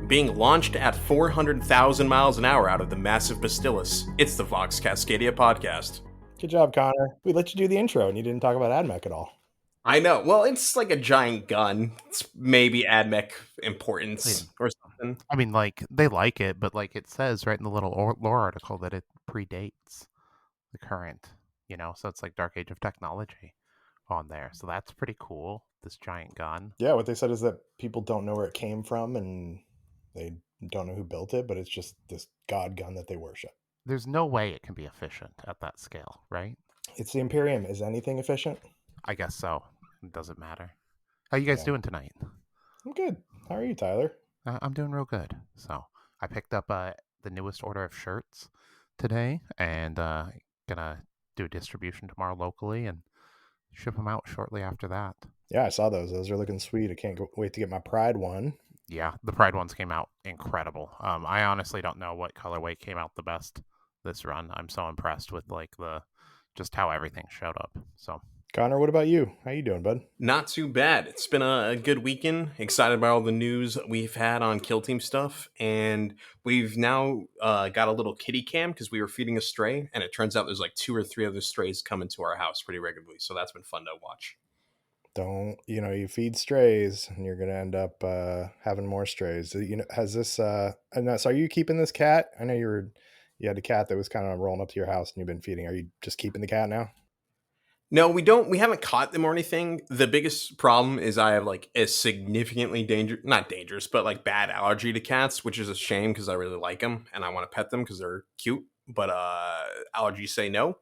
being launched at 400,000 miles an hour out of the massive Bastillus. It's the Vox Cascadia podcast. Good job, Connor. We let you do the intro and you didn't talk about AdMech at all. I know. Well, it's like a giant gun. It's maybe AdMech importance or something. I mean, like, they like it, but like it says right in the little lore article that it predates the current, so it's like Dark Age of Technology on there. So that's pretty cool, this giant gun. Yeah, what they said is that people don't know where it came from and they don't know who built it, but it's just this god gun that they worship. There's no way it can be efficient at that scale, right? It's the Imperium. Is anything efficient? I guess so. It doesn't matter. How you guys doing tonight? I'm good. How are you, Tyler? I'm doing real good. So I picked up the newest order of shirts today, and gonna do a distribution tomorrow locally and ship them out shortly after that. Yeah, I saw those. Those are looking sweet. I can't wait to get my Pride one. Yeah, the Pride ones came out incredible. I honestly don't know what colorway came out the best this run. I'm so impressed with like just how everything showed up. So, Connor, what about you? How you doing, bud? Not too bad. It's been a good weekend. Excited by all the news we've had on Kill Team stuff. And we've now got a little kitty cam because we were feeding a stray. And it turns out there's like 2 or 3 other strays coming to our house pretty regularly. So that's been fun to watch. You feed strays and you're going to end up having more strays. Has this, so are you keeping this cat? I know you had a cat that was kind of rolling up to your house and you've been feeding. Are you just keeping the cat now? No, we don't. We haven't caught them or anything. The biggest problem is I have like a significantly not dangerous, but like bad allergy to cats, which is a shame because I really like them and I want to pet them because they're cute. But allergies say no.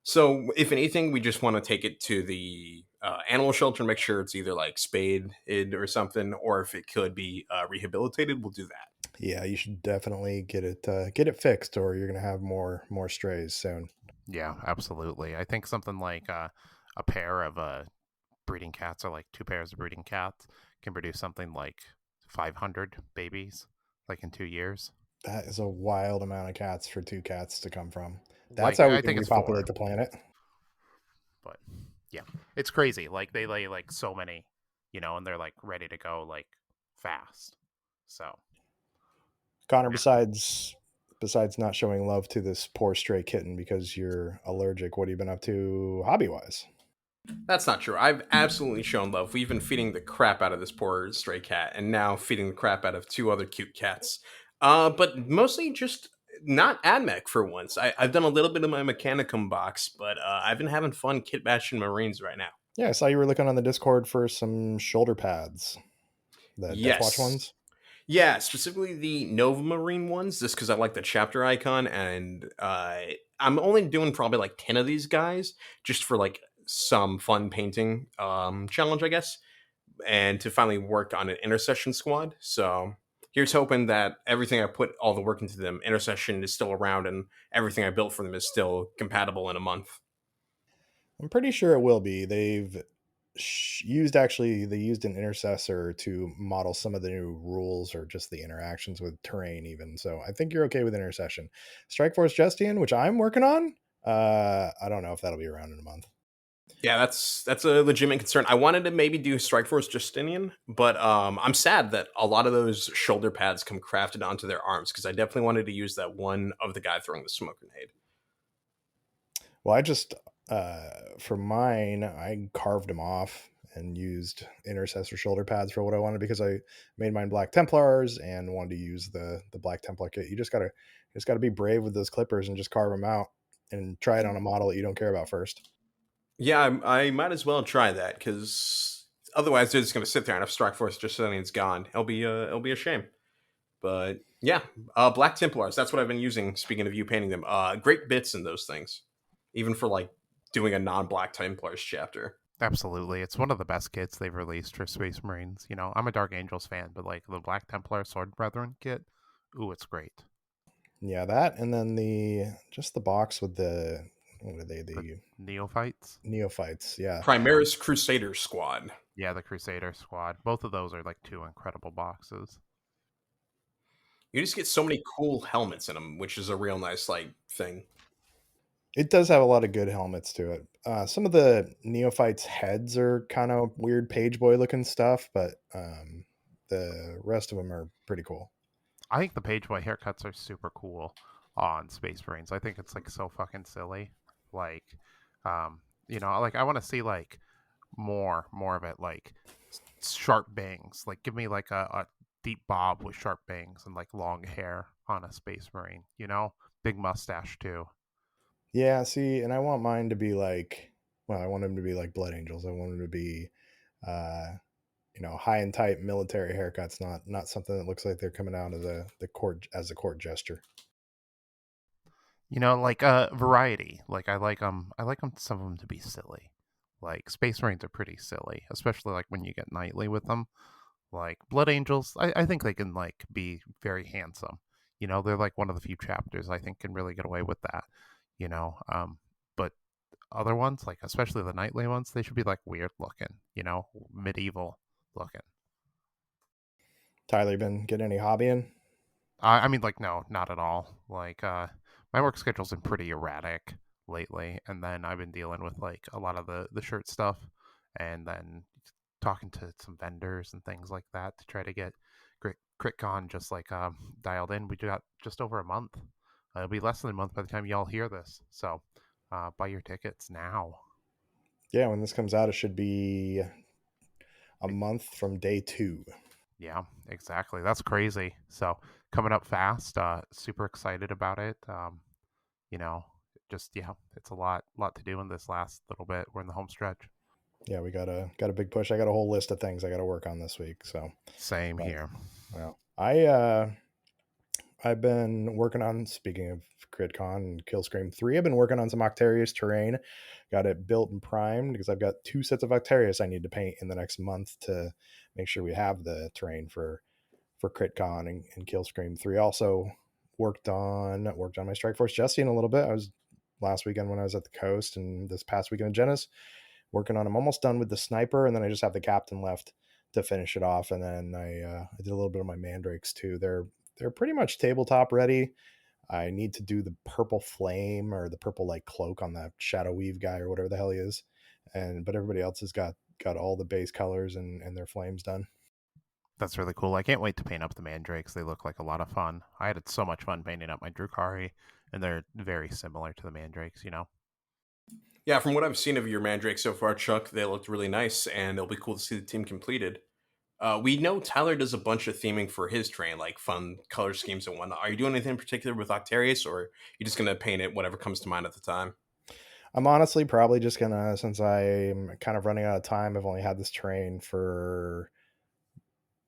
So if anything, we just want to take it to the animal shelter and make sure it's either like spayed or something, or if it could be rehabilitated, we'll do that. Yeah, you should definitely get it fixed, or you're gonna have more strays soon. Yeah, absolutely. I think something like a pair of breeding cats, or like 2 pairs of breeding cats, can produce something like 500 babies, like in 2 years. That is a wild amount of cats for 2 cats to come from. That's how we can repopulate the planet. But yeah, it's crazy. Like they lay like so many, and they're like ready to go like fast. So, Connor, besides not showing love to this poor stray kitten because you're allergic, what have you been up to hobby-wise? That's not true. I've absolutely shown love. We've been feeding the crap out of this poor stray cat, and now feeding the crap out of 2 other cute cats. But mostly just not AdMech for once. I've done a little bit of my Mechanicum box, but I've been having fun kit bashing Marines right now. Yeah, I saw you were looking on the Discord for some shoulder pads. The Death Watch ones? Yeah, specifically the Nova Marine ones, just because I like the chapter icon, and I'm only doing probably like 10 of these guys, just for like some fun painting challenge, I guess, and to finally work on an intercession squad. So here's hoping that everything I put all the work into them, intercession is still around, and everything I built for them is still compatible in a month. I'm pretty sure it will be. They've used an intercessor to model some of the new rules or just the interactions with terrain even. So I think you're okay with intercession. Strikeforce Justian, which I'm working on, I don't know if that'll be around in a month. Yeah, that's a legitimate concern. I wanted to maybe do Strikeforce Justinian, but I'm sad that a lot of those shoulder pads come crafted onto their arms, because I definitely wanted to use that one of the guy throwing the smoke grenade. Well, I just for mine, I carved them off and used intercessor shoulder pads for what I wanted, because I made mine Black Templars and wanted to use the Black Templar kit. You just gotta be brave with those clippers and just carve them out and try it on a model that you don't care about first. Yeah, I might as well try that, because otherwise they're just going to sit there, and if Strikeforce Justinian's gone, it'll be a shame. But yeah, Black Templars, that's what I've been using. Speaking of you painting them, great bits in those things, even for like doing a non-Black Templars chapter. Absolutely. It's one of the best kits they've released for Space Marines. I'm a Dark Angels fan, but like the Black Templar Sword Brethren kit, ooh, it's great. Yeah, that, and then the box with the, what are they? The Neophytes? Neophytes, yeah. Primaris Crusader Squad. Yeah, the Crusader Squad. Both of those are like 2 incredible boxes. You just get so many cool helmets in them, which is a real nice like thing. It does have a lot of good helmets to it. Some of the Neophytes' heads are kind of weird page boy looking stuff, but the rest of them are pretty cool. I think the page boy haircuts are super cool on Space Marines. I think it's like so fucking silly. Like, like I want to see like more of it, like sharp bangs. Like, give me like a deep bob with sharp bangs and like long hair on a Space Marine. Big mustache too. Yeah, see, and I want mine to be like, well, I want them to be like Blood Angels. I want them to be, uh, high and tight military haircuts, not something that looks like they're coming out of the court as a court gesture. Like variety. Like I like them some of them to be silly. Like Space Marines are pretty silly, especially like when you get nightly with them. Like Blood Angels, I think they can like be very handsome. They're like one of the few chapters I think can really get away with that. You know, but other ones, like especially the nightly ones, they should be like weird looking. Medieval looking. Tyler, you been getting any hobbying? I mean, like, no, not at all. Like, my work schedule's been pretty erratic lately, and then I've been dealing with like a lot of the shirt stuff, and then talking to some vendors and things like that to try to get CRITCon just like dialed in. We got just over a month. It'll be less than a month by the time y'all hear this. So, buy your tickets now. Yeah, when this comes out, it should be a month from day 2. Yeah, exactly. That's crazy. So coming up fast. Super excited about it. You know, just yeah, it's a lot to do in this last little bit. We're in the home stretch. Yeah, we got a big push. I got a whole list of things I got to work on this week. So, Same but here. well, I've been working on, speaking of CritCon and Killscream 3, I've been working on some Octarius terrain. Got it built and primed because I've got 2 sets of Octarius I need to paint in the next month to make sure we have the terrain for CritCon and Killscream 3. Also worked on my Strike Force Jesse in a little bit. I was last weekend when I was at the coast, and this past weekend in Genis working on. I'm almost done with the sniper, and then I just have the captain left to finish it off. And then I did a little bit of my mandrakes too. They're pretty much tabletop ready. I need to do the purple flame or the purple like cloak on that shadow weave guy or whatever the hell he is. But everybody else has got all the base colors and their flames done. That's really cool. I can't wait to paint up the mandrakes. They look like a lot of fun. I had so much fun painting up my Drukari, and they're very similar to the mandrakes. Yeah, from what I've seen of your Mandrake so far, Chuck, they looked really nice, and it'll be cool to see the team completed. We know Tyler does a bunch of theming for his train, like fun color schemes and whatnot. Are you doing anything in particular with Octarius, or are you just gonna paint it whatever comes to mind at the time? I'm honestly probably just gonna, since I'm kind of running out of time, I've only had this terrain for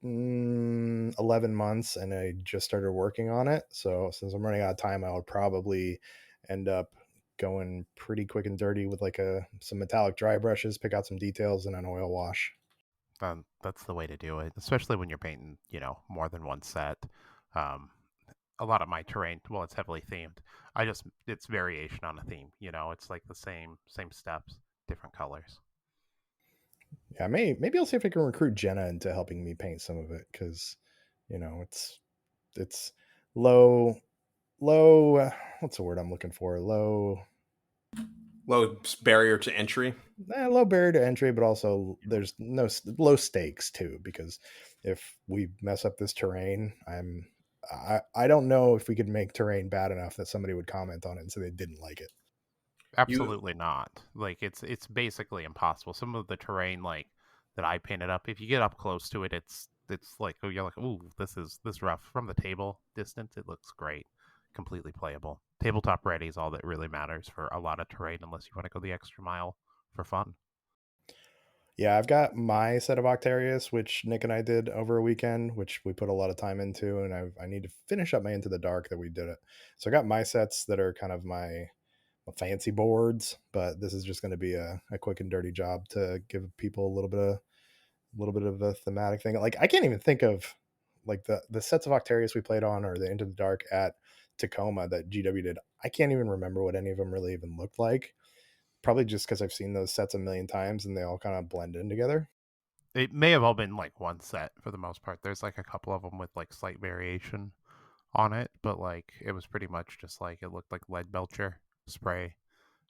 11 months and I just started working on it. So since I'm running out of time, I would probably end up going pretty quick and dirty with like some metallic dry brushes, pick out some details, and an oil wash. That's the way to do it, especially when you're painting, more than one set. Um, a lot of my terrain, well, it's heavily themed. It's variation on a theme. It's like the same steps, different colors. Yeah, maybe I'll see if I can recruit Jenna into helping me paint some of it because it's low what's the word I'm looking for? Low barrier to entry. Low barrier to entry, but also there's no low stakes too, because if we mess up this terrain, I don't know if we could make terrain bad enough that somebody would comment on it and say they didn't like it. You Absolutely not. Like it's basically impossible. Some of the terrain like that I painted up, if you get up close to it, it's like, oh, you're like, ooh, this rough. From the table distance, it looks great, completely playable. Tabletop ready is all that really matters for a lot of terrain, unless you want to go the extra mile for fun. Yeah, I've got my set of Octarius, which Nick and I did over a weekend, which we put a lot of time into, and I need to finish up my Into the Dark that we did it. So I got my sets that are kind of my fancy boards, but this is just going to be a quick and dirty job to give people a little bit of a thematic thing. Like I can't even think of like the sets of Octarius we played on or the Into the Dark at Tacoma that GW did. I can't even remember what any of them really even looked like. Probably just because I've seen those sets a million times and they all kind of blend in together. It may have all been like one set for the most part. There's like a couple of them with like slight variation on it, but like it was pretty much just like it looked like lead belcher spray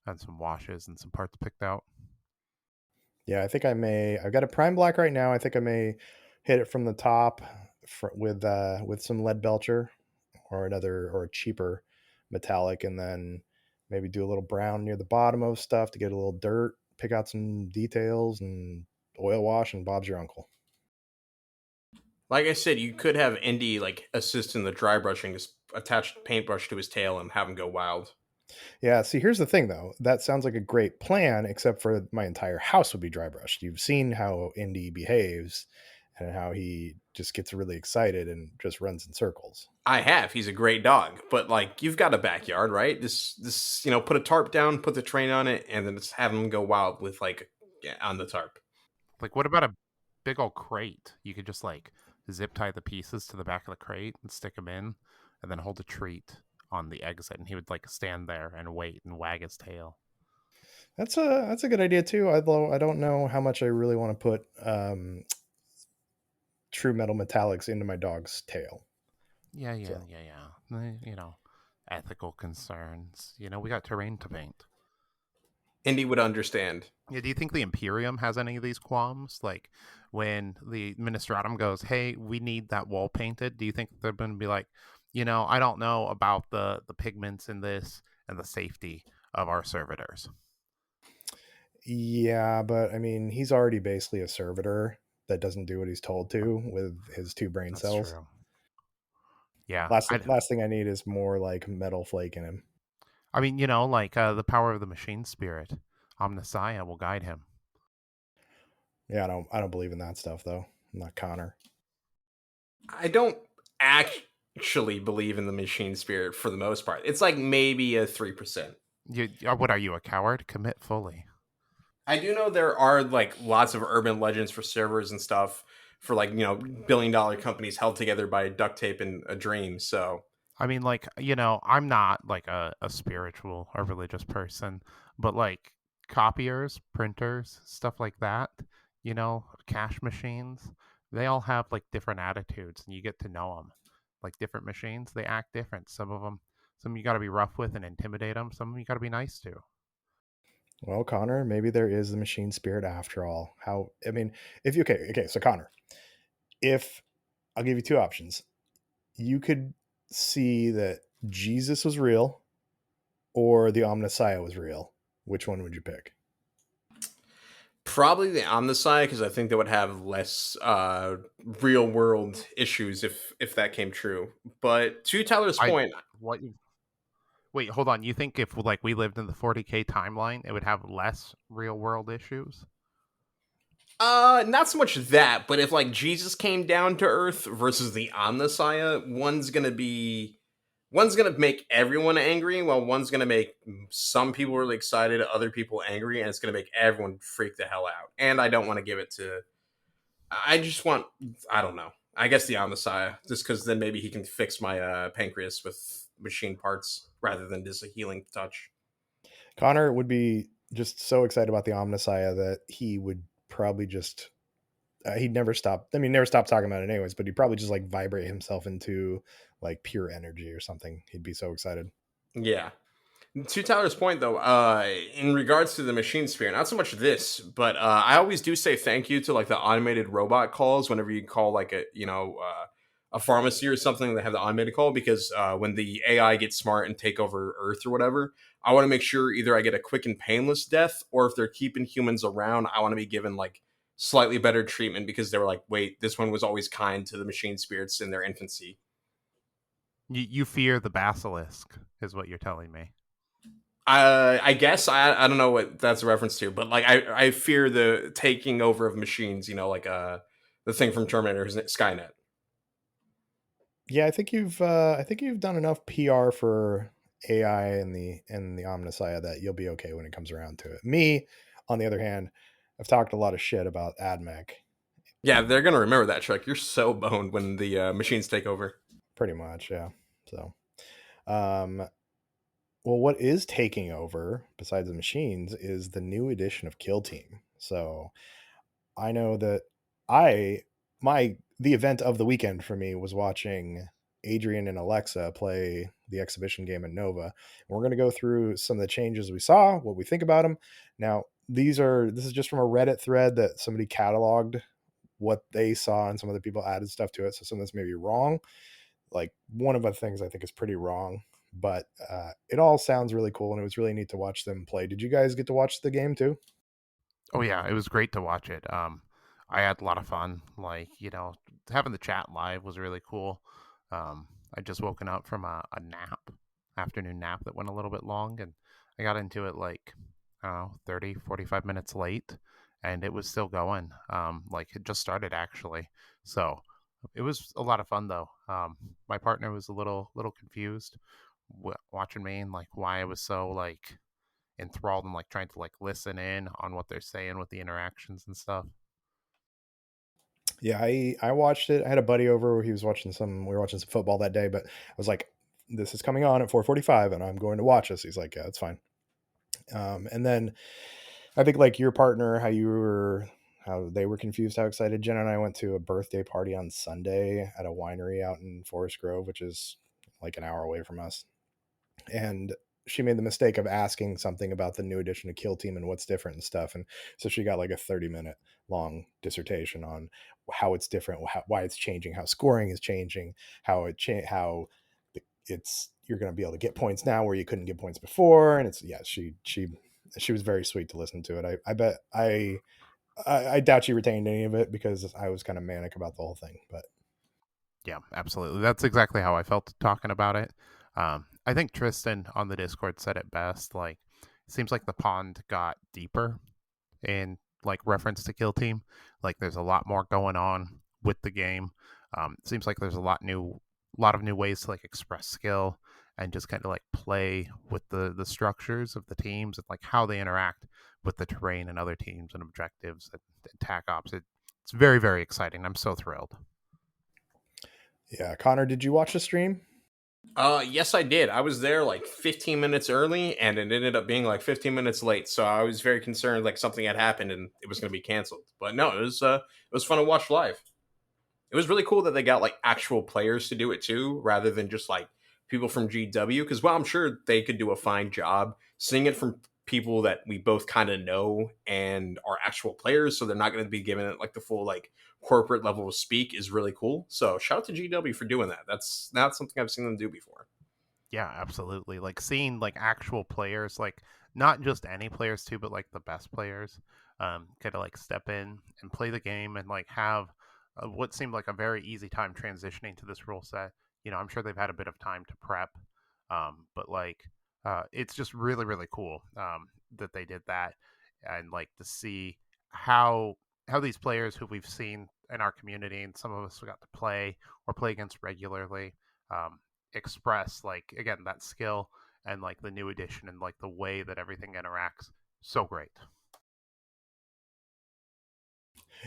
and some washes and some parts picked out. Yeah, I think I may. I've got a prime black right now. I think I may hit it from the top with some lead belcher or a cheaper metallic, and then maybe do a little brown near the bottom of stuff to get a little dirt, pick out some details, and oil wash, and Bob's your uncle. Like I said, you could have Indy like assist in the dry brushing, just attach paintbrush to his tail and have him go wild. Yeah, see, here's the thing though. That sounds like a great plan, except for my entire house would be dry brushed. You've seen how Indy behaves and how he just gets really excited and just runs in circles. I have. He's a great dog, but like you've got a backyard, right? This put a tarp down, put the train on it, and then just have him go wild with like on the tarp. Like, what about a big old crate? You could just like zip tie the pieces to the back of the crate and stick them in, and then hold a treat on the exit, and he would like stand there and wait and wag his tail. That's a good idea too. Although I don't know how much I really want to put true metal metallics into my dog's tail. Yeah, yeah, So yeah, yeah. Ethical concerns. We got terrain to paint. Indy would understand. Yeah, do you think the Imperium has any of these qualms? Like, when the Ministratum goes, "Hey, we need that wall painted," do you think they're going to be like, I don't know about the pigments in this and the safety of our servitors? yeah, but I mean, he's already basically a servitor that doesn't do what he's told to with his two brain That's cells. true. Yeah, Last thing I need is more like metal flake in him. I mean, like the power of the machine spirit, Omnissiah will guide him. Yeah, I don't believe in that stuff though. I'm not Connor. I don't actually believe in the machine spirit for the most part. It's like maybe a 3%. What are you, a coward? Commit fully. I do know there are like lots of urban legends for servers and stuff for like, billion-dollar companies held together by duct tape and a dream. So I mean, like, I'm not like a spiritual or religious person, but like copiers, printers, stuff like that, cash machines, they all have like different attitudes and you get to know them. Like different machines, they act different. Some you got to be rough with and intimidate them, some you got to be nice to. Well, Connor, maybe there is the machine spirit after all. How? I mean, if you okay, so Connor, if I'll give you two options, you could see that Jesus was real or the Omnissiah was real. Which one would you pick? probably the Omnissiah because I think they would have less real world issues if that came true. But to Tyler's I point, what Wait, hold on. You think if like we lived in the 40K timeline, it would have less real world issues? not so much that, but if like Jesus came down to Earth versus the Omnissiah, one's gonna make everyone angry, while one's gonna make some people really excited, other people angry, and it's gonna make everyone freak the hell out. And I don't want to give it to. I just want. I don't know. I guess the Omnissiah, just because then maybe he can fix my pancreas with machine parts rather than just a healing touch. Connor would be just so excited about the Omnissiah that he would probably just he'd never stop. I mean, never stop talking about it anyways. But he'd probably just like vibrate himself into like pure energy or something. He'd be so excited. Yeah. To Tyler's point, though, in regards to the machine sphere, not so much this, but I always do say thank you to like the automated robot calls whenever you call like a pharmacy or something that have the automated call because when the AI gets smart and take over Earth or whatever, I want to make sure either I get a quick and painless death or if they're keeping humans around, I want to be given like slightly better treatment because they were like, wait, this one was always kind to the machine spirits in their infancy. You fear the basilisk, is what you're telling me. I guess I don't know what that's a reference to, but like I fear the taking over of machines. Like the thing from Terminator, Skynet. Yeah, I think you've done enough PR for AI and the Omnissiah that you'll be okay when it comes around to it. Me, on the other hand, I've talked a lot of shit about AdMech. Yeah, they're gonna remember that, Chuck. You're so boned when the machines take over. Pretty much, yeah. So, um, well, what is taking over besides the machines is the new edition of Kill Team. So I know that I my the event of the weekend for me was watching Adrian and Alexa play the exhibition game at Nova. And we're going to go through some of the changes we saw, what we think about them. Now, this is just from a Reddit thread that somebody cataloged what they saw, and some other people added stuff to it. So some of this may be wrong. Like one of the things I think is pretty wrong, but it all sounds really cool, and it was really neat to watch them play. Did you guys get to watch the game too? Oh yeah, it was great to watch it. I had a lot of fun. Like, having the chat live was really cool. I just woken up from a nap, afternoon nap that went a little bit long, and I got into it like, I don't know, 30, 45 minutes late, and it was still going. Like it just started actually. So it was a lot of fun though. My partner was a little confused watching me and like why I was so like enthralled and like trying to like listen in on what they're saying with the interactions and stuff. Yeah, I watched it. I had a buddy over where he was watching some. We were watching some football that day, but I was like, "This is coming on at 4:45, and I'm going to watch this." He's like, "Yeah, that's fine." And then I think like your partner, how they were confused, how excited. Jen and I went to a birthday party on Sunday at a winery out in Forest Grove, which is like an hour away from us. And she made the mistake of asking something about the new addition to Kill Team and what's different and stuff. And so she got like a 30-minute long dissertation on how it's different, why it's changing, how scoring is changing, how it's you're going to be able to get points now where you couldn't get points before. And it's she was very sweet to listen to it. I bet I doubt she retained any of it because I was kind of manic about the whole thing. But Yeah, absolutely. That's exactly how I felt talking about it. I think Tristan on the Discord said it best. Like, it seems like the pond got deeper in like reference to Kill Team. Like, there's a lot more going on with the game. It seems like there's a lot of new ways to like express skill and just kind of like play with the structures of the teams and like how they interact with the terrain and other teams and objectives and attack ops. It's very, very exciting. I'm so thrilled. yeah, Connor, did you watch the stream? Yes, I did. I was there like 15 minutes early, and it ended up being like 15 minutes late. So I was very concerned, like something had happened and it was going to be canceled. But no, it was fun to watch live. It was really cool that they got like actual players to do it too, rather than just like people from GW. Because well, I'm sure they could do a fine job seeing it from people that we both kind of know and are actual players, so they're not going to be giving it like the full like corporate level of speak is really cool. So shout out to GW for doing that. That's not something I've seen them do before. Yeah, absolutely. Like seeing like actual players, like not just any players too, but like the best players, kind of like step in and play the game and like have what seemed like a very easy time transitioning to this rule set. I'm sure they've had a bit of time to prep, but like it's just really really cool that they did that and like to see how how these players who we've seen in our community and some of us got to play or play against regularly. Um, Express like again that skill and like the new edition and like the way that everything interacts so great.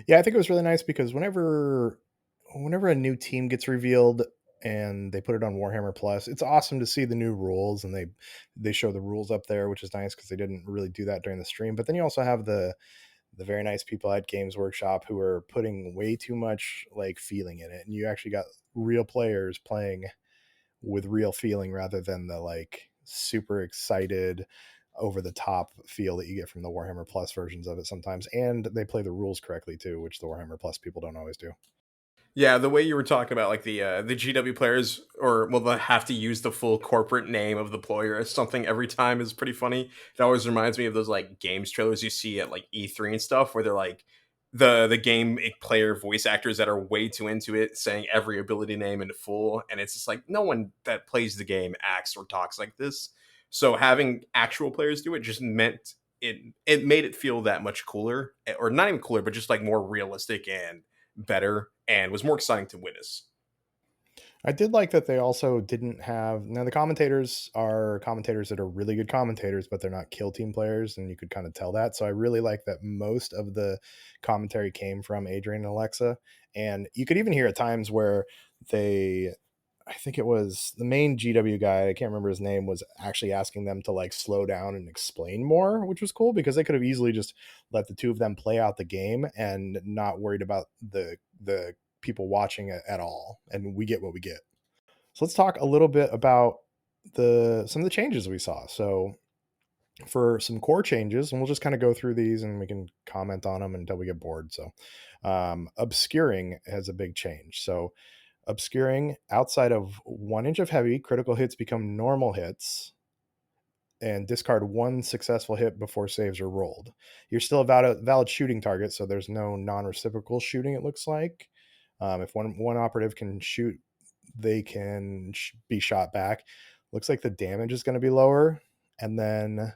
Yeah, I think it was really nice because whenever a new team gets revealed and they put it on Warhammer Plus, it's awesome to see the new rules, and they show the rules up there, which is nice because they didn't really do that during the stream. But then you also have the very nice people at Games Workshop who are putting way too much like feeling in it, and you actually got real players playing with real feeling rather than the like super excited over the top feel that you get from the Warhammer Plus versions of it sometimes. And they play the rules correctly too, which the Warhammer Plus people don't always do. Yeah, the way you were talking about like the GW players, or well, they have to use the full corporate name of the player as something every time is pretty funny. It always reminds me of those like games trailers you see at like E3 and stuff, where they're like the game player voice actors that are way too into it, saying every ability name in full, and it's just like no one that plays the game acts or talks like this. So having actual players do it just meant it made it feel that much cooler, or not even cooler, but just like more realistic and better, and was more exciting to witness. I did like that they also didn't have, now the commentators are commentators that are really good commentators, but they're not kill team players, and you could kind of tell that. So I really like that most of the commentary came from Adrian and Alexa, and you could even hear at times where they, I think it was the main GW guy, I can't remember his name, was actually asking them to like slow down and explain more, which was cool because they could have easily just let the two of them play out the game and not worried about the people watching it at all. And we get what we get. So let's talk a little bit about the some of the changes we saw. So for some core changes, and we'll just kind of go through these and we can comment on them until we get bored. So, obscuring has a big change. So, obscuring outside of 1 inch of heavy, critical hits become normal hits and discard one successful hit before saves are rolled. You're still a valid shooting target, so there's no non-reciprocal shooting, it looks like. If one operative can shoot, they can be shot back. Looks like the damage is going to be lower, and then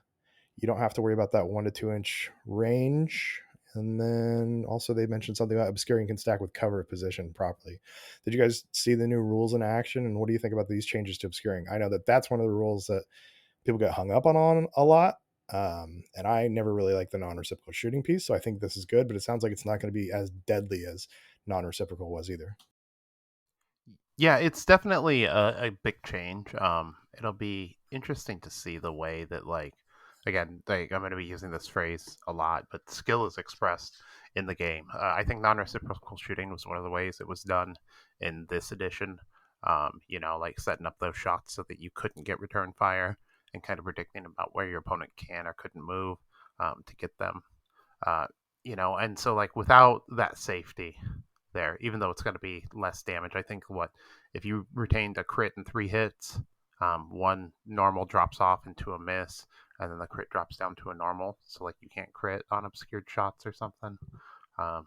you don't have to worry about that 1 to 2 inch range. And then also they mentioned something about obscuring can stack with cover position properly. Did you guys see the new rules in action? And what do you think about these changes to obscuring? I know that that's one of the rules that people get hung up on a lot. And I never really liked the non-reciprocal shooting piece. So I think this is good, but it sounds like it's not going to be as deadly as non-reciprocal was either. Yeah, it's definitely a big change. It'll be interesting to see the way that, like, again, like, I'm going to be using this phrase a lot, but skill is expressed in the game. I think non-reciprocal shooting was one of the ways it was done in this edition. Like setting up those shots so that you couldn't get return fire and kind of predicting about where your opponent can or couldn't move to get them. Uh, and so like without that safety there, even though it's going to be less damage, I think what if you retained a crit and 3 hits, one normal drops off into a miss, and then the crit drops down to a normal. So like you can't crit on obscured shots or something. Um,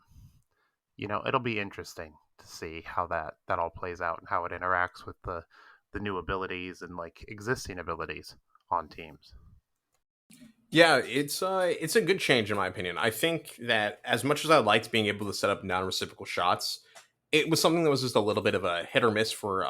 it'll be interesting to see how that all plays out and how it interacts with the new abilities and like existing abilities on teams. Yeah, it's a good change in my opinion. I think that as much as I liked being able to set up non-reciprocal shots, it was something that was just a little bit of a hit or miss for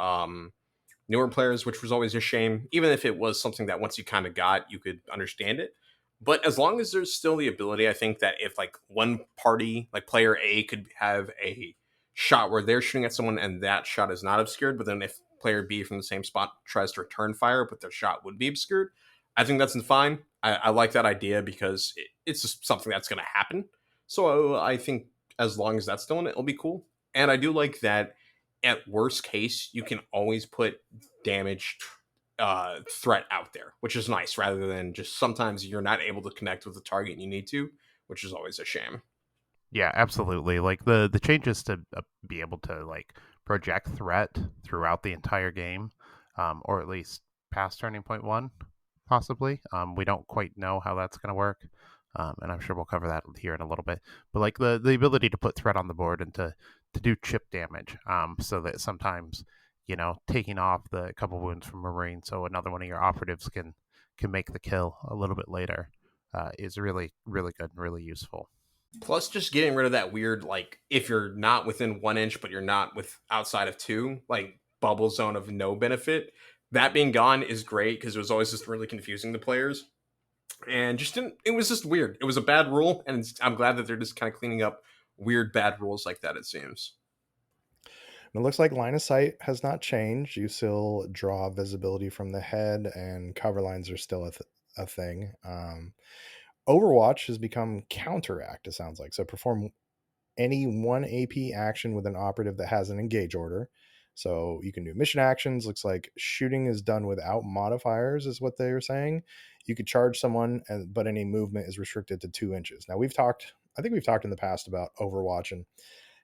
newer players, which was always a shame. Even if it was something that once you kind of got, you could understand it. But as long as there's still the ability, I think that if like one party, like player A, could have a shot where they're shooting at someone and that shot is not obscured, but then if player B from the same spot tries to return fire, but their shot would be obscured, I think that's fine. I like that idea because it's just something that's going to happen. So I think as long as that's still in it, it'll be cool. And I do like that at worst case, you can always put damage threat out there, which is nice rather than just sometimes you're not able to connect with the target you need to, which is always a shame. Yeah, absolutely. Like the changes to be able to like project threat throughout the entire game, or at least past turning point one, possibly. We don't quite know how that's going to work, and I'm sure we'll cover that here in a little bit. But like the ability to put threat on the board and to do chip damage, so that sometimes taking off the couple wounds from Marine, so another one of your operatives can make the kill a little bit later, is really really good and really useful. Plus, just getting rid of that weird, like, if you're not within 1 inch, but you're not with outside of two, like, bubble zone of no benefit. That being gone is great because it was always just really confusing to players. And just didn't, it was just weird. It was a bad rule. And I'm glad that they're just kind of cleaning up weird, bad rules like that, it seems. And it looks like line of sight has not changed. You still draw visibility from the head, and cover lines are still a thing. Overwatch has become counteract, it sounds like. So perform any one AP action with an operative that has an engage order. So you can do mission actions. Looks like shooting is done without modifiers, is what they were saying. You could charge someone, but any movement is restricted to 2 inches. Now I think we've talked in the past about Overwatch and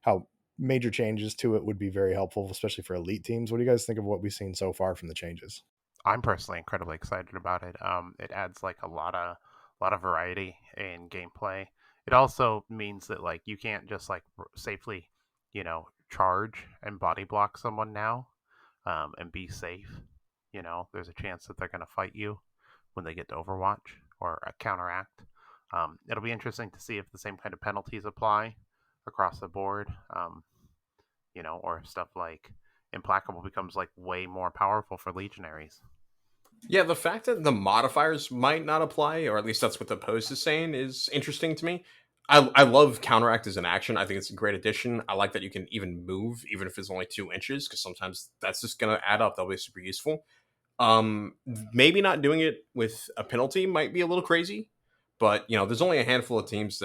how major changes to it would be very helpful, especially for elite teams. What do you guys think of what we've seen so far from the changes? I'm personally incredibly excited about it. It adds like a lot of variety in gameplay. It also means that like you can't just like safely, charge and body block someone now, and be safe. There's a chance that they're going to fight you when they get to Overwatch or counteract. It'll be interesting to see if the same kind of penalties apply across the board. Or if stuff like Implacable becomes like way more powerful for legionaries. Yeah, the fact that the modifiers might not apply, or at least that's what the post is saying, is interesting to me. I love counteract as an action. I think it's a great addition. I like that you can even move, even if it's only 2 inches, because sometimes that's just going to add up. That'll be super useful. Maybe not doing it with a penalty might be a little crazy, but there's only a handful of teams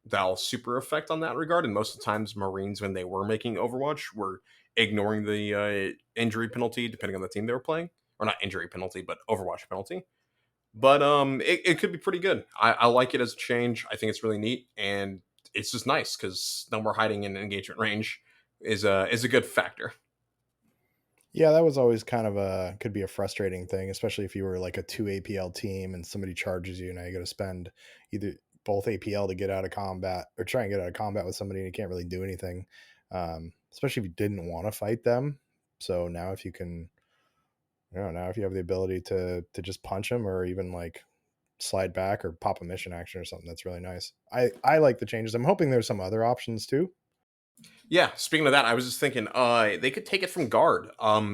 that'll super affect on that regard, and most of the times Marines, when they were making Overwatch, were ignoring the injury penalty depending on the team they were playing, or not injury penalty, but Overwatch penalty. But it could be pretty good. I like it as a change. I think it's really neat, and it's just nice because no more hiding in engagement range is a good factor. Yeah, that was always kind of a could be a frustrating thing, especially if you were like a two APL team and somebody charges you. Now you got to spend either both APL to get out of combat or try and get out of combat with somebody and you can't really do anything, especially if you didn't want to fight them. So now if you can, now if you have the ability to just punch them or even like slide back or pop a mission action or something, that's really nice. I like the changes. I'm hoping there's some other options too. Yeah, speaking of that, I was just thinking, they could take it from guard.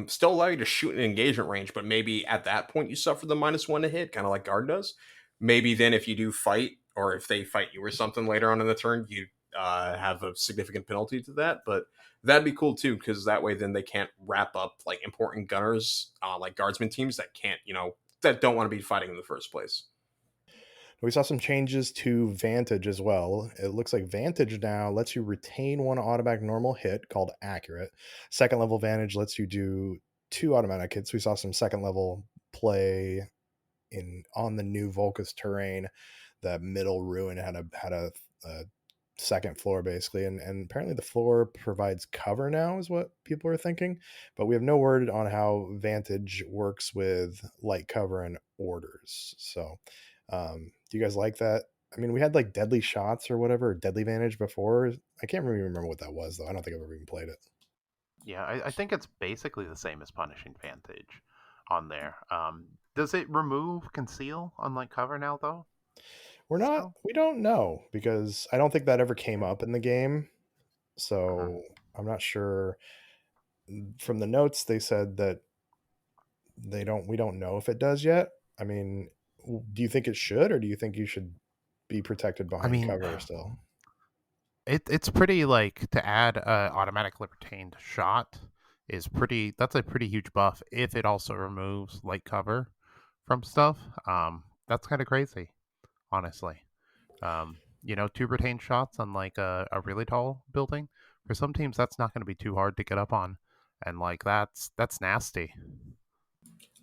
Still allow you to shoot in engagement range, but maybe at that point you suffer the -1 to hit, kind of like guard does. Maybe then if you do fight, or if they fight you or something later on in the turn, you have a significant penalty to that. But that'd be cool too, because that way then they can't wrap up like important gunners, like guardsman teams that can't, that don't want to be fighting in the first place. We saw some changes to Vantage as well. It looks like Vantage now lets you retain one automatic normal hit called Accurate. Second level Vantage lets you do two automatic hits. We saw some second level play in on the new Volcus terrain. The middle ruin a second floor basically, and apparently the floor provides cover now is what people are thinking, but we have no word on how Vantage works with light cover and orders. So do you guys like that? I mean, we had like deadly shots or whatever, or deadly vantage before. I can't really remember what that was though. I don't think I've ever even played it. Yeah, I think it's basically the same as Punishing Vantage on there. Does it remove Conceal on like cover now though? Still? We don't know because I don't think that ever came up in the game. Uh-huh. So I'm not sure. From the notes, they said that we don't know if it does yet. I mean, do you think it should, or do you think you should be protected I behind mean, cover still? it's pretty like to add automatically retained shot is pretty. That's a pretty huge buff if it also removes light cover from stuff. That's kind of crazy, honestly. Two retained shots on like a really tall building for some teams that's not going to be too hard to get up on, and like that's nasty.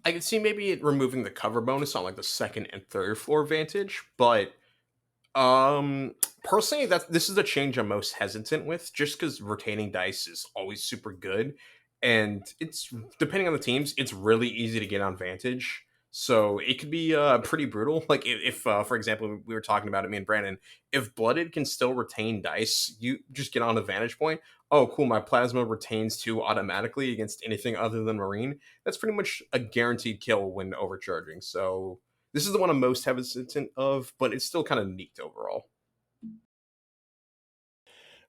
I could see maybe it removing the cover bonus on like the second and third floor vantage, but personally, that this is the change I'm most hesitant with, just because retaining dice is always super good, and it's depending on the teams, it's really easy to get on Vantage. So it could be pretty brutal. Like if for example, we were talking about it, me and Brandon. If Blooded can still retain dice, you just get on a Vantage point. Oh, cool! My plasma retains two automatically against anything other than Marine. That's pretty much a guaranteed kill when overcharging. So this is the one I'm most hesitant of, but it's still kind of neat overall.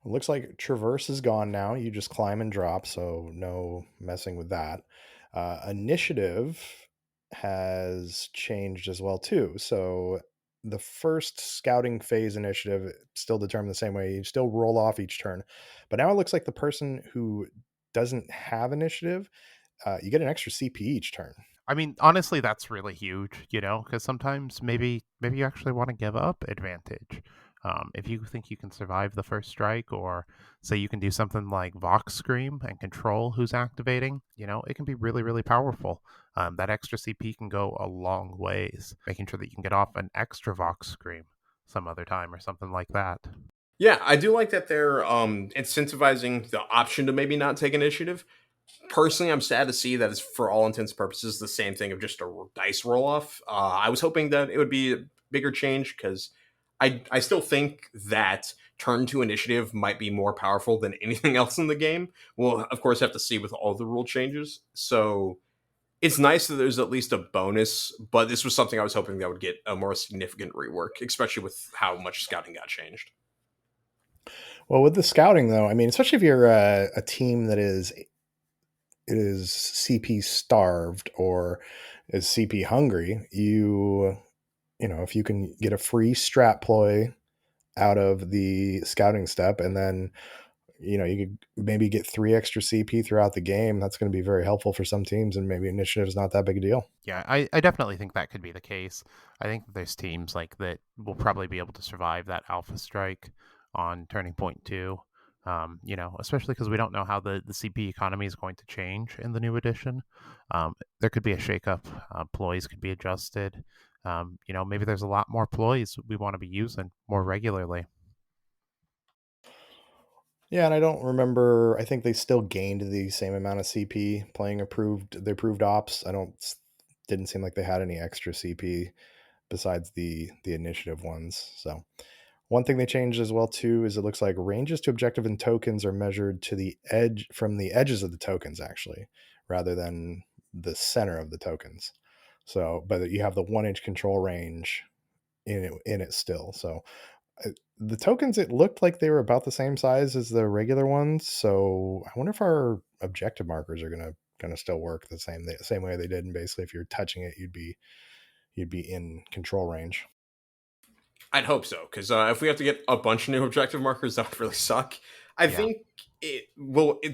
It looks like Traverse is gone now. You just climb and drop, so no messing with that. Initiative has changed as well too. So the first scouting phase initiative still determined the same way. You still roll off each turn, but now it looks like the person who doesn't have initiative, you get an extra CP each turn. I mean, honestly, that's really huge, because sometimes maybe you actually want to give up advantage. If you think you can survive the first strike, or say you can do something like Vox Scream and control who's activating, it can be really, really powerful. That extra CP can go a long ways, making sure that you can get off an extra Vox Scream some other time or something like that. Yeah, I do like that they're incentivizing the option to maybe not take initiative. Personally, I'm sad to see that it's for all intents and purposes the same thing of just a dice roll off. I was hoping that it would be a bigger change because I still think that turn to initiative might be more powerful than anything else in the game. We'll of course have to see with all the rule changes. So it's nice that there's at least a bonus, but this was something I was hoping that would get a more significant rework, especially with how much scouting got changed. Well, with the scouting though, I mean, especially if you're a team that is CP starved or is CP hungry, if you can get a free strat ploy out of the scouting step and then you could maybe get 3 extra CP throughout the game, that's going to be very helpful for some teams, and maybe initiative is not that big a deal. Yeah, I definitely think that could be the case. I think that there's teams like that will probably be able to survive that alpha strike on Turning Point 2. Especially because we don't know how the CP economy is going to change in the new edition. There could be a shakeup. Ploys could be adjusted. Maybe there's a lot more ploys we want to be using more regularly. Yeah, and I don't remember. I think they still gained the same amount of CP playing the approved ops. Didn't seem like they had any extra CP besides the initiative ones. So one thing they changed as well too is it looks like ranges to objective and tokens are measured to the edge from the edges of the tokens actually, rather than the center of the tokens. So, but you have the 1 inch control range in it still. So the tokens, it looked like they were about the same size as the regular ones. So I wonder if our objective markers are gonna still work the same way they did. And basically, if you're touching it, you'd be in control range. I'd hope so, because if we have to get a bunch of new objective markers, that would really suck. I Yeah. think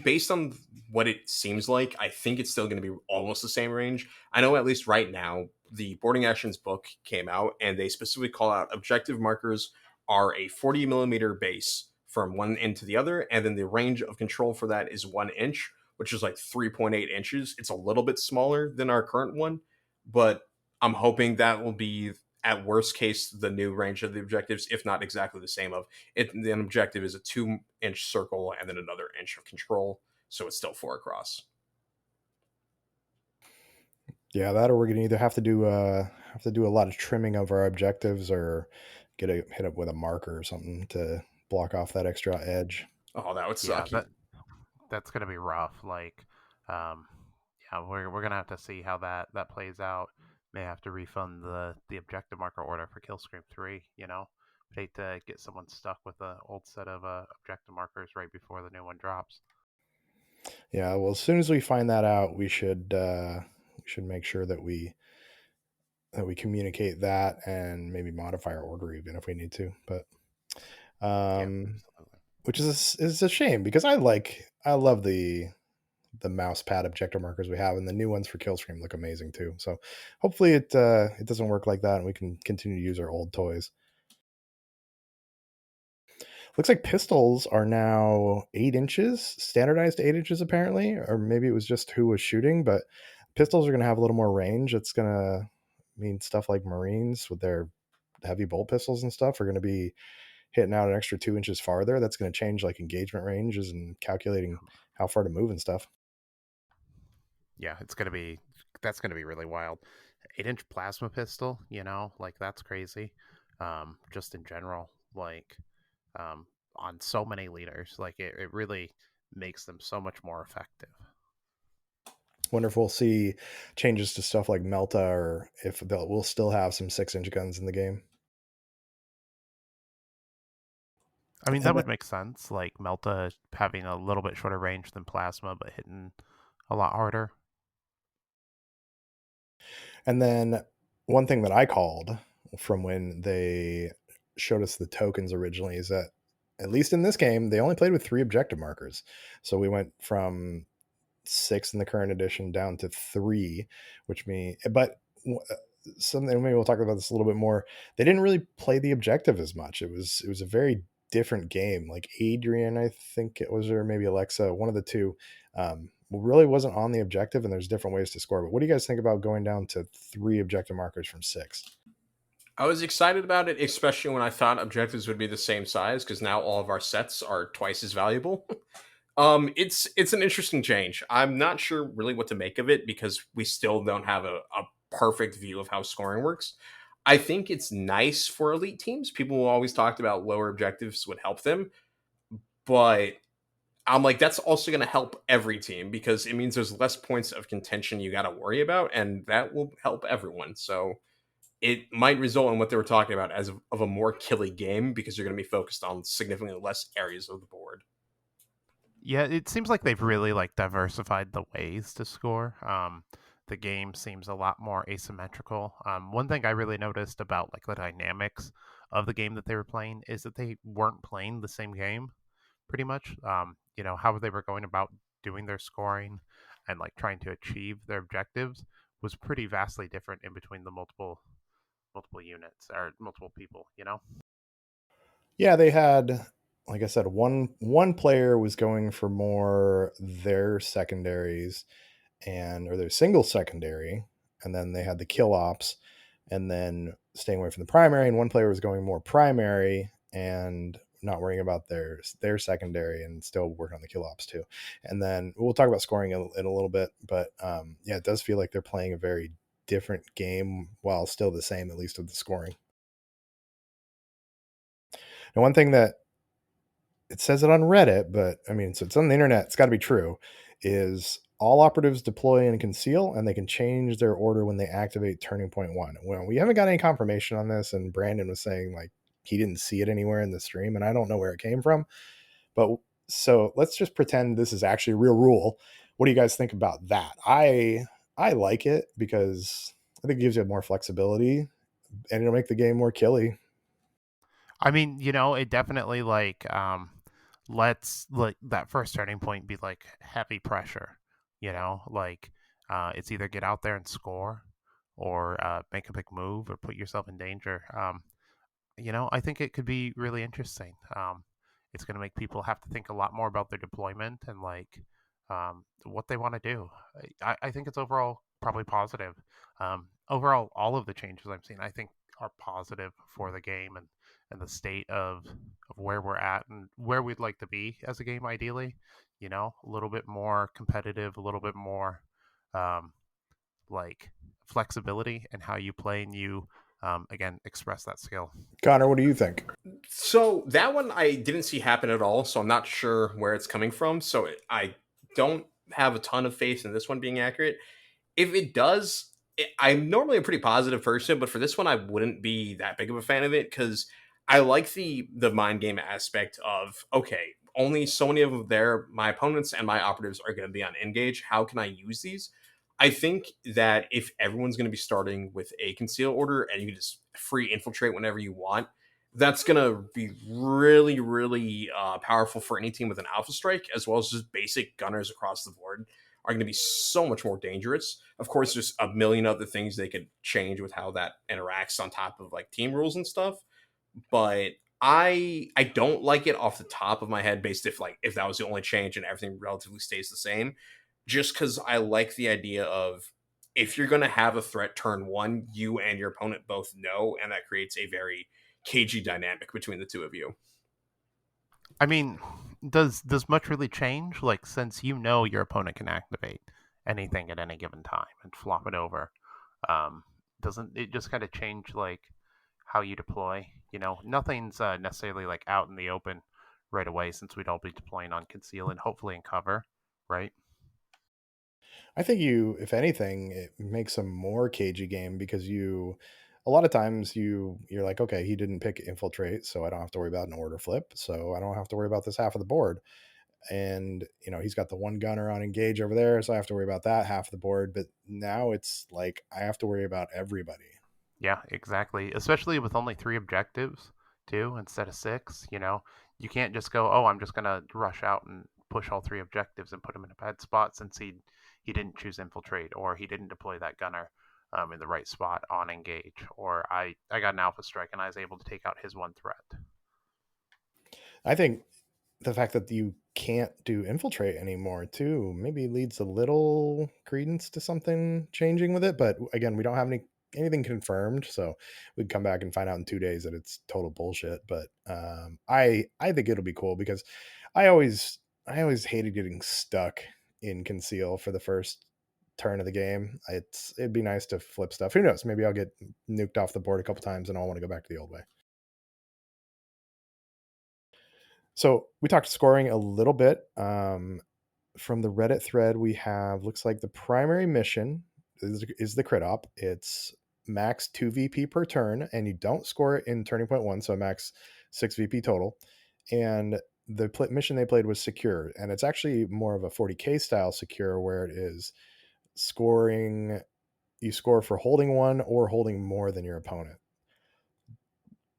based on what it seems like, I think it's still going to be almost the same range. I know at least right now, the Boarding Actions book came out, and they specifically call out objective markers are a 40 millimeter base from one end to the other, and then the range of control for that is 1 inch, which is like 3.8 inches. It's a little bit smaller than our current one, but I'm hoping that will be at worst case the new range of the objectives, if not exactly the same. Of it, the objective is a 2 inch circle and then another inch of control, so it's still 4 across. Yeah, that or we're gonna either have to do a lot of trimming of our objectives or hit up with a marker or something to block off that extra edge. Oh, that would Yeah, suck. that's gonna be rough. Like, um, yeah, we're gonna have to see how that plays out. May have to refund the objective marker order for Killscream 3. Hate to get someone stuck with an old set of objective markers right before the new one drops. Yeah, well, as soon as we find that out, we should make sure that we communicate that and maybe modify our order even if we need to. But Yeah, um, absolutely. which is a shame because I love the mouse pad objective markers we have, and the new ones for Killstream look amazing too. So hopefully it doesn't work like that, and we can continue to use our old toys. Looks like pistols are now 8 inches, standardized 8 inches apparently, or maybe it was just who was shooting. But pistols are going to have a little more range. It's going to mean stuff like Marines with their heavy bolt pistols and stuff are going to be hitting out an extra 2 inches farther. That's going to change like engagement ranges and calculating how far to move and stuff. Yeah, that's gonna be really wild. 8-inch plasma pistol, like that's crazy. Just in general, like um, on so many liters, like it really makes them so much more effective. Wonder if we'll see changes to stuff like Melta, or if we'll still have some 6 inch guns in the game. I mean, that And would make sense. Like Melta having a little bit shorter range than plasma, but hitting a lot harder. then one thing that I called from when they showed us the tokens originally is that at least in this game they only played with 3 objective markers. So we went from 6 in the current edition down to 3, which means but something, maybe we'll talk about this a little bit more. They didn't really play the objective as much. It was a very different game. Like Adrian, I think it was, or maybe Alexa, one of the two, really wasn't on the objective, and there's different ways to score. But what do you guys think about going down to 3 objective markers from 6? I was excited about it, especially when I thought objectives would be the same size, because now all of our sets are twice as valuable. It's an interesting change. I'm not sure really what to make of it because we still don't have a perfect view of how scoring works. I think it's nice for elite teams. People always talked about lower objectives would help them, but I'm like, that's also going to help every team because it means there's less points of contention you got to worry about, and that will help everyone. So it might result in what they were talking about as of a more killy game because you're going to be focused on significantly less areas of the board. Yeah, it seems like they've really like diversified the ways to score. The game seems a lot more asymmetrical. One thing I really noticed about like the dynamics of the game that they were playing is that they weren't playing the same game pretty much. How they were going about doing their scoring and like trying to achieve their objectives was pretty vastly different in between the multiple units or multiple people. Yeah, they had, like I said, one player was going for more their secondaries, or their single secondary, and then they had the kill ops, and then staying away from the primary, and one player was going more primary and not worrying about their secondary and still working on the kill ops too. And then we'll talk about scoring in a little bit, but yeah, it does feel like they're playing a very different game while still the same, at least with the scoring. And one thing that it says it on Reddit, but I mean, so it's on the internet, it's got to be true, is all operatives deploy and conceal, and they can change their order when they activate Turning Point 1. Well, we haven't got any confirmation on this, and Brandon was saying like he didn't see it anywhere in the stream, and I don't know where it came from. But so let's just pretend this is actually a real rule. What do you guys think about that? I like it because I think it gives you more flexibility, and it'll make the game more killy. I mean, it definitely lets like that first turning point be like heavy pressure. Like it's either get out there and score, or make a big move, or put yourself in danger. I think it could be really interesting. It's going to make people have to think a lot more about their deployment and like what they want to do. I think it's overall probably positive. Overall, all of the changes I've seen, I think, are positive for the game and the state of where we're at and where we'd like to be as a game, ideally. A little bit more competitive, a little bit more um, like flexibility in how you play and you again express that skill. Connor, what do you think? So that one I didn't see happen at all, so I'm not sure where it's coming from. So I don't have a ton of faith in this one being accurate. If it does, I'm normally a pretty positive person, but for this one, I wouldn't be that big of a fan of it because I like the mind game aspect of okay, only so many of my opponents and my operatives are going to be on engage. How can I use these? I think that if everyone's going to be starting with a conceal order and you can just free infiltrate whenever you want, that's going to be really, really powerful for any team with an alpha strike, as well as just basic gunners across the board are going to be so much more dangerous. Of course, there's a million other things they could change with how that interacts on top of like team rules and stuff. But I don't like it off the top of my head based if that was the only change and everything relatively stays the same. Just because I like the idea of if you're going to have a threat turn one, you and your opponent both know, and that creates a very cagey dynamic between the two of you. I mean, does much really change? Like, since your opponent can activate anything at any given time and flop it over, um, doesn't it just kind of change like how you deploy? Nothing's necessarily like out in the open right away, since we'd all be deploying on conceal and hopefully in cover, right? I think if anything, it makes a more cagey game because a lot of times you're like, okay, he didn't pick infiltrate, so I don't have to worry about an order flip, so I don't have to worry about this half of the board. And he's got the one gunner on engage over there, so I have to worry about that half of the board. But now it's like I have to worry about everybody. Yeah, exactly. Especially with only 3 objectives, too, instead of 6. You can't just go, oh, I'm just gonna rush out and push all 3 objectives and put him in a bad spot since he didn't choose infiltrate, or he didn't deploy that gunner in the right spot on engage, or I got an alpha strike and I was able to take out his one threat. I think the fact that you can't do infiltrate anymore too maybe leads a little credence to something changing with it. But again, we don't have anything confirmed, so we'd come back and find out in 2 days that it's total bullshit. But I think it'll be cool because I always hated getting stuck in conceal for the first turn of the game. It'd be nice to flip stuff. Who knows, maybe I'll get nuked off the board a couple times and I'll want to go back to the old way. So we talked scoring a little bit. From the Reddit thread, we have looks like the primary mission is the crit op. It's max 2 VP per turn, and you don't score it in turning point 1, so max 6 VP total. And the mission they played was secure, and it's actually more of a 40k style secure, where it is scoring. You score for holding one or holding more than your opponent.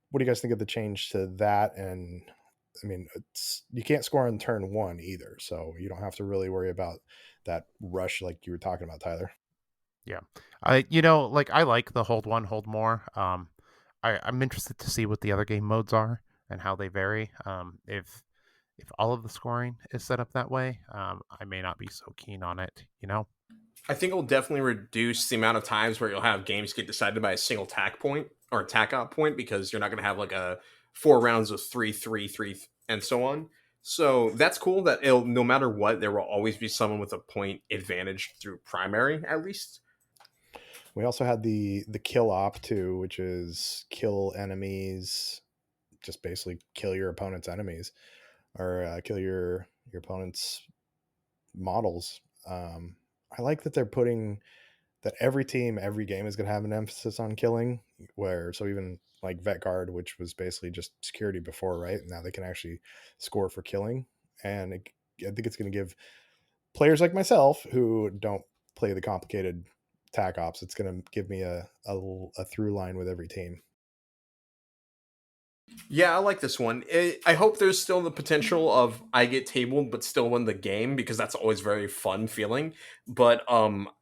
What do you guys think of the change to that? And I mean, you can't score on turn 1 either, so you don't have to really worry about that rush like you were talking about, Tyler. Yeah. I like the hold one, hold more. I'm interested to see what the other game modes are and how they vary. If all of the scoring is set up that way, I may not be so keen on it. I think it'll definitely reduce the amount of times where you'll have games get decided by a single tack point or a tack out point, because you're not going to have like a 4 rounds of 3-3-3 and so on. So that's cool that it'll, no matter what, there will always be someone with a point advantage through primary at least. We also had the kill op too, which is kill enemies, just basically kill your opponent's enemies, or kill your opponent's models. I like that they're putting that every team, every game is going to have an emphasis on killing. Where so even like Vet Guard, which was basically just security before, right? Now they can actually score for killing, and I think it's going to give players like myself who don't play the complicated tac ops, it's going to give me a through line with every team. Yeah, I like this one. I hope there's still the potential of I get tabled but still win the game, because that's always very fun feeling. But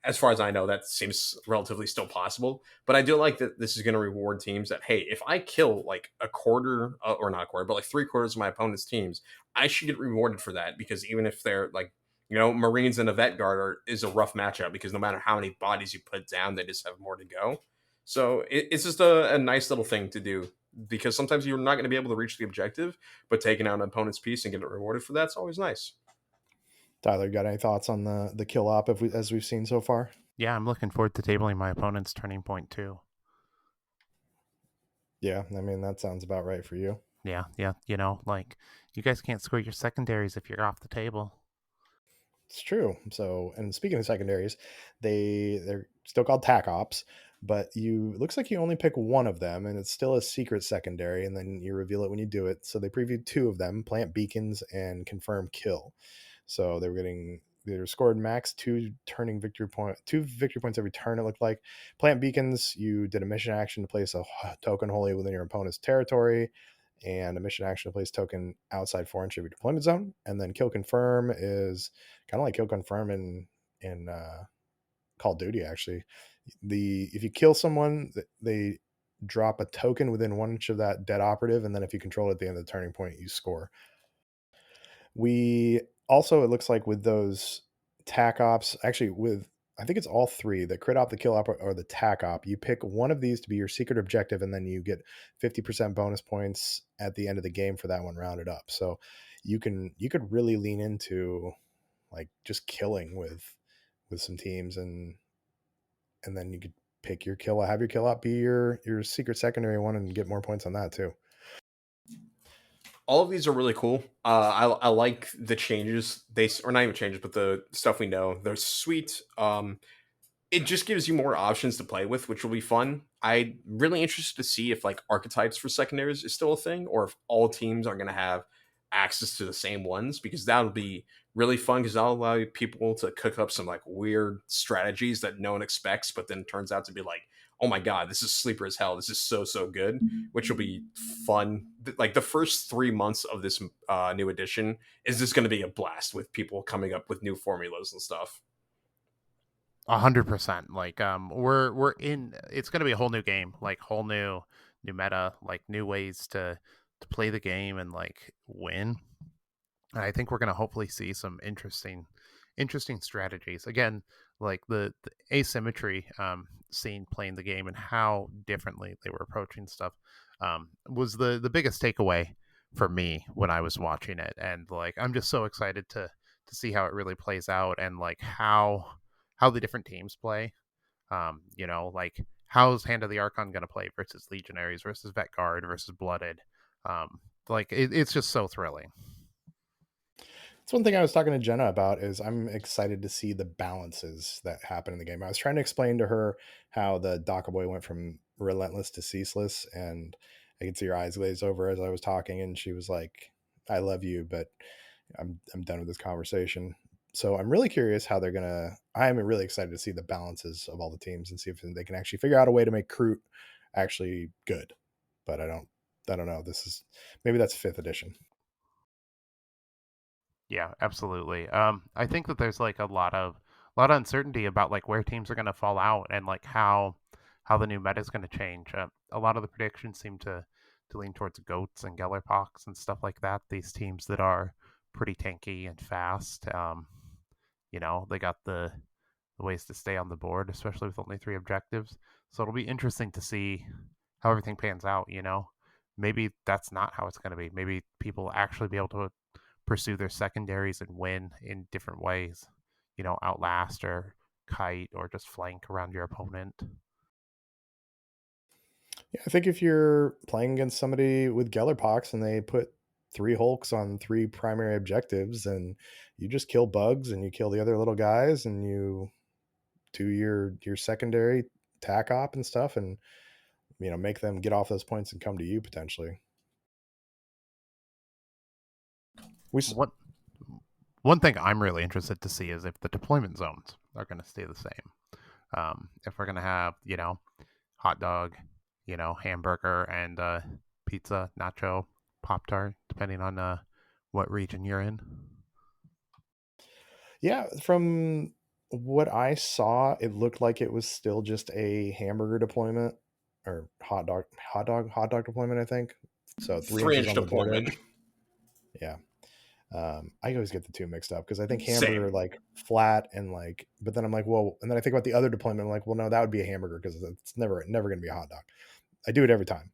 as far as I know, that seems relatively still possible. But I do like that this is going to reward teams that, hey, if I kill like a quarter or not a quarter, but like 3/4 of my opponent's teams, I should get rewarded for that, because even if they're like, Marines and a Vet Guard is a rough matchup, because no matter how many bodies you put down, they just have more to go. So it's just a nice little thing to do, because sometimes you're not going to be able to reach the objective, but taking out an opponent's piece and getting rewarded for that's always nice. Tyler, got any thoughts on the kill op as we've seen so far? Yeah, I'm looking forward to tabling my opponent's turning point too. Yeah, I mean that sounds about right for you. Yeah, like you guys can't score your secondaries if you're off the table. It's true. So, and speaking of secondaries, they're still called tac ops, but looks like you only pick one of them, and it's still a secret secondary, and then you reveal it when you do it. So they previewed two of them: plant beacons and confirm kill. So they were scored max two victory points every turn. It looked like plant beacons. You did a mission action to place a token wholly within your opponent's territory, and a mission action to place token outside 4 inch of your deployment zone. And then kill confirm is kind of like kill confirm in Call of Duty. Actually, if you kill someone, they drop a token within 1 inch of that dead operative, and then if you control it at the end of the turning point, you score. We also, it looks like with those tac ops, actually with I think it's all three, the crit op, the kill op, or the tac op. You pick one of these to be your secret objective, and then you get 50% bonus points at the end of the game for that one rounded up. So you could really lean into like just killing with some teams, and then you could pick your have your kill op be your secret secondary one and get more points on that too. All of these are really cool. I like the changes. Or not even changes, but the stuff we know. They're sweet. It just gives you more options to play with, which will be fun. I'm really interested to see if like archetypes for secondaries is still a thing, or if all teams are going to have access to the same ones, because that'll be really fun, because that'll allow people to cook up some like weird strategies that no one expects, but then turns out to be like, oh my god, this is sleeper as hell. This is so good, which will be fun. Like the first 3 months of this new edition is just going to be a blast with people coming up with new formulas and stuff. 100%. Like we're in. It's gonna be a whole new game, like whole new meta, like new ways to play the game and like win. And I think we're gonna hopefully see some interesting strategies. Again, like the asymmetry seen playing the game and how differently they were approaching stuff was the biggest takeaway for me when I was watching it. And like I'm just so excited to see how it really plays out, and like how the different teams play. Like how's Hand of the Archon going to play versus Legionaries versus Vet Guard versus Blooded. Like it's just so thrilling. It's one thing I was talking to Jenna about is I'm excited to see the balances that happen in the game. I was trying to explain to her how the Daka Boy went from relentless to ceaseless, and I could see her eyes glaze over as I was talking, and she was like, "I love you, but I'm done with this conversation." So I'm really curious how they're gonna. I'm really excited to see the balances of all the teams and see if they can actually figure out a way to make Crute actually good. But I don't know. This is maybe that's fifth edition. Yeah, absolutely. I think that there's like a lot of uncertainty about like where teams are going to fall out and like how the new meta is going to change. A lot of the predictions seem to lean towards goats and Gellerpox and stuff like that. These teams that are pretty tanky and fast. They got the ways to stay on the board, especially with only 3 objectives. So it'll be interesting to see how everything pans out, you know? Maybe that's not how it's going to be. Maybe people will actually be able to pursue their secondaries and win in different ways, you know, outlast or kite or just flank around your opponent. Yeah, I think if you're playing against somebody with Gellerpox and they put 3 Hulks on 3 primary objectives, and you just kill bugs and you kill the other little guys and you do your secondary tack op and stuff, and make them get off those points and come to you potentially. We One thing I'm really interested to see is if the deployment zones are going to stay the same. If we're going to have, you know, hot dog, you know, hamburger and pizza, nacho, Pop Tart, depending on what region you're in. Yeah, from what I saw, it looked like it was still just a hamburger deployment or hot dog deployment, I think. So 3 inches 3 inch on the board deployment. edge. Yeah. I always get the two mixed up because I think Same. hamburger like flat and like, but then I'm like, well, and then I think about the other deployment. I'm like, well, no, that would be a hamburger because it's never going to be a hot dog. I do it every time.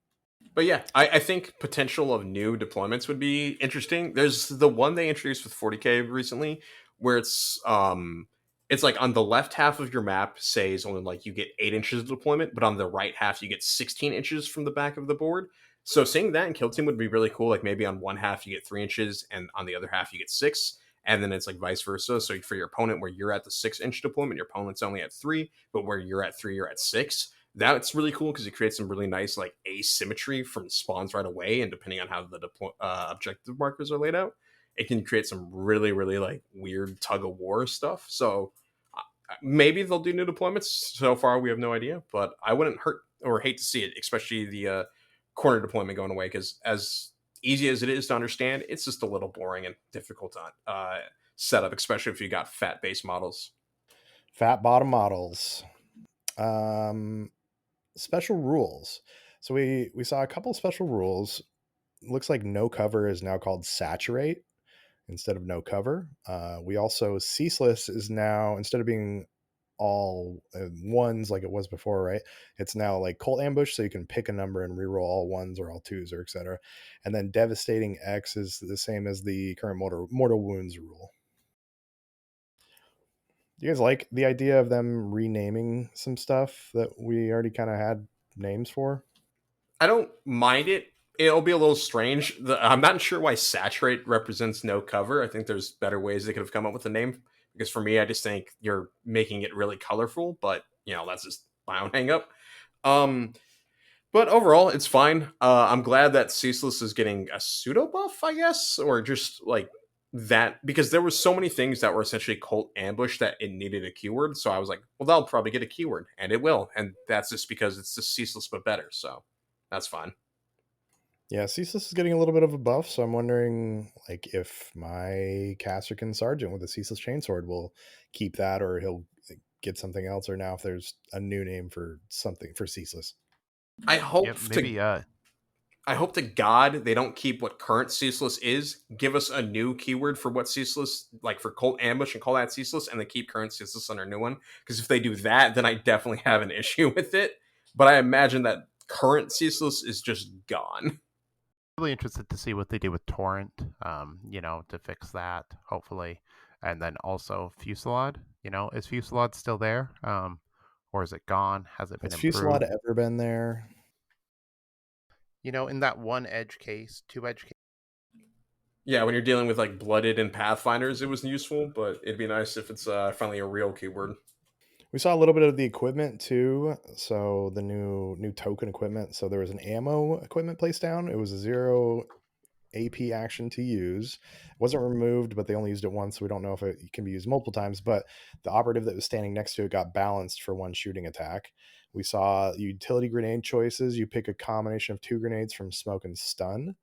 But yeah, I think potential of new deployments would be interesting. There's the one they introduced with 40K recently, where it's like on the left half of your map says only like you get 8 inches of deployment, but on the right half you get 16 inches from the back of the board. So seeing that in Kill Team would be really cool. Like maybe on one half you get 3 inches, and on the other half you get six, and then it's like vice versa. So for your opponent, where you're at the 6 inch deployment, your opponent's only at three, but where you're at three, you're at six. That's really cool because it creates some really nice like asymmetry from spawns right away, and depending on how the objective markers are laid out, it can create some really like weird tug of war stuff. So maybe they'll do new deployments. So far, we have no idea, but I wouldn't hurt or hate to see it, especially the corner deployment going away, because as easy as it is to understand, it's just a little boring and difficult to set up, especially if you got fat base models. Fat bottom models. Special rules. So we saw a couple special rules. Looks like no cover is now called saturate instead of no cover. We also ceaseless is now, instead of being all ones like it was before, right? It's now like Colt Ambush, so you can pick a number and reroll all ones or all twos or etc. And then Devastating X is the same as the current mortal wounds rule. Do you guys like the idea of them renaming some stuff that we already kind of had names for? I don't mind it. It'll be a little strange. I'm not sure why saturate represents no cover. I think there's better ways they could have come up with a name. Because for me, I just think you're making it really colorful. But that's just my own hang up. But overall, it's fine. I'm glad that Ceaseless is getting a pseudo buff, I guess, or just like that, because there were so many things that were essentially Cult Ambush that it needed a keyword. So I was like, well, they'll probably get a keyword, and it will. And that's just because it's just Ceaseless but better. So that's fine. Yeah, Ceaseless is getting a little bit of a buff, so I'm wondering like if my Castrican Sergeant with a Ceaseless Chainsword will keep that, or he'll get something else, or now if there's a new name for something for Ceaseless. I hope Yep, maybe I hope to God they don't keep what current Ceaseless is. Give us a new keyword for what Ceaseless, like for Colt Ambush, and call that Ceaseless, and then keep current Ceaseless on our new one. Because if they do that, then I definitely have an issue with it. But I imagine that current Ceaseless is just gone. really interested to see what they do with Torrent, you know, to fix that, hopefully. And then also Fusillade, you know, is Fusillade still there? Or is it gone? Has it been Has improved? Fusillade ever been there? You know, in that one edge case, two edge case. Yeah, when you're dealing with like Blooded and Pathfinders, it was useful, but it'd be nice if it's finally a real keyword. We saw a little bit of the equipment too. So the new token equipment. So there was an ammo equipment placed down. It was a 0 AP action to use. It wasn't removed, but they only used it once, so we don't know if it can be used multiple times. But the operative that was standing next to it got balanced for one shooting attack. We saw utility grenade choices. You pick a combination of 2 grenades from smoke and stun.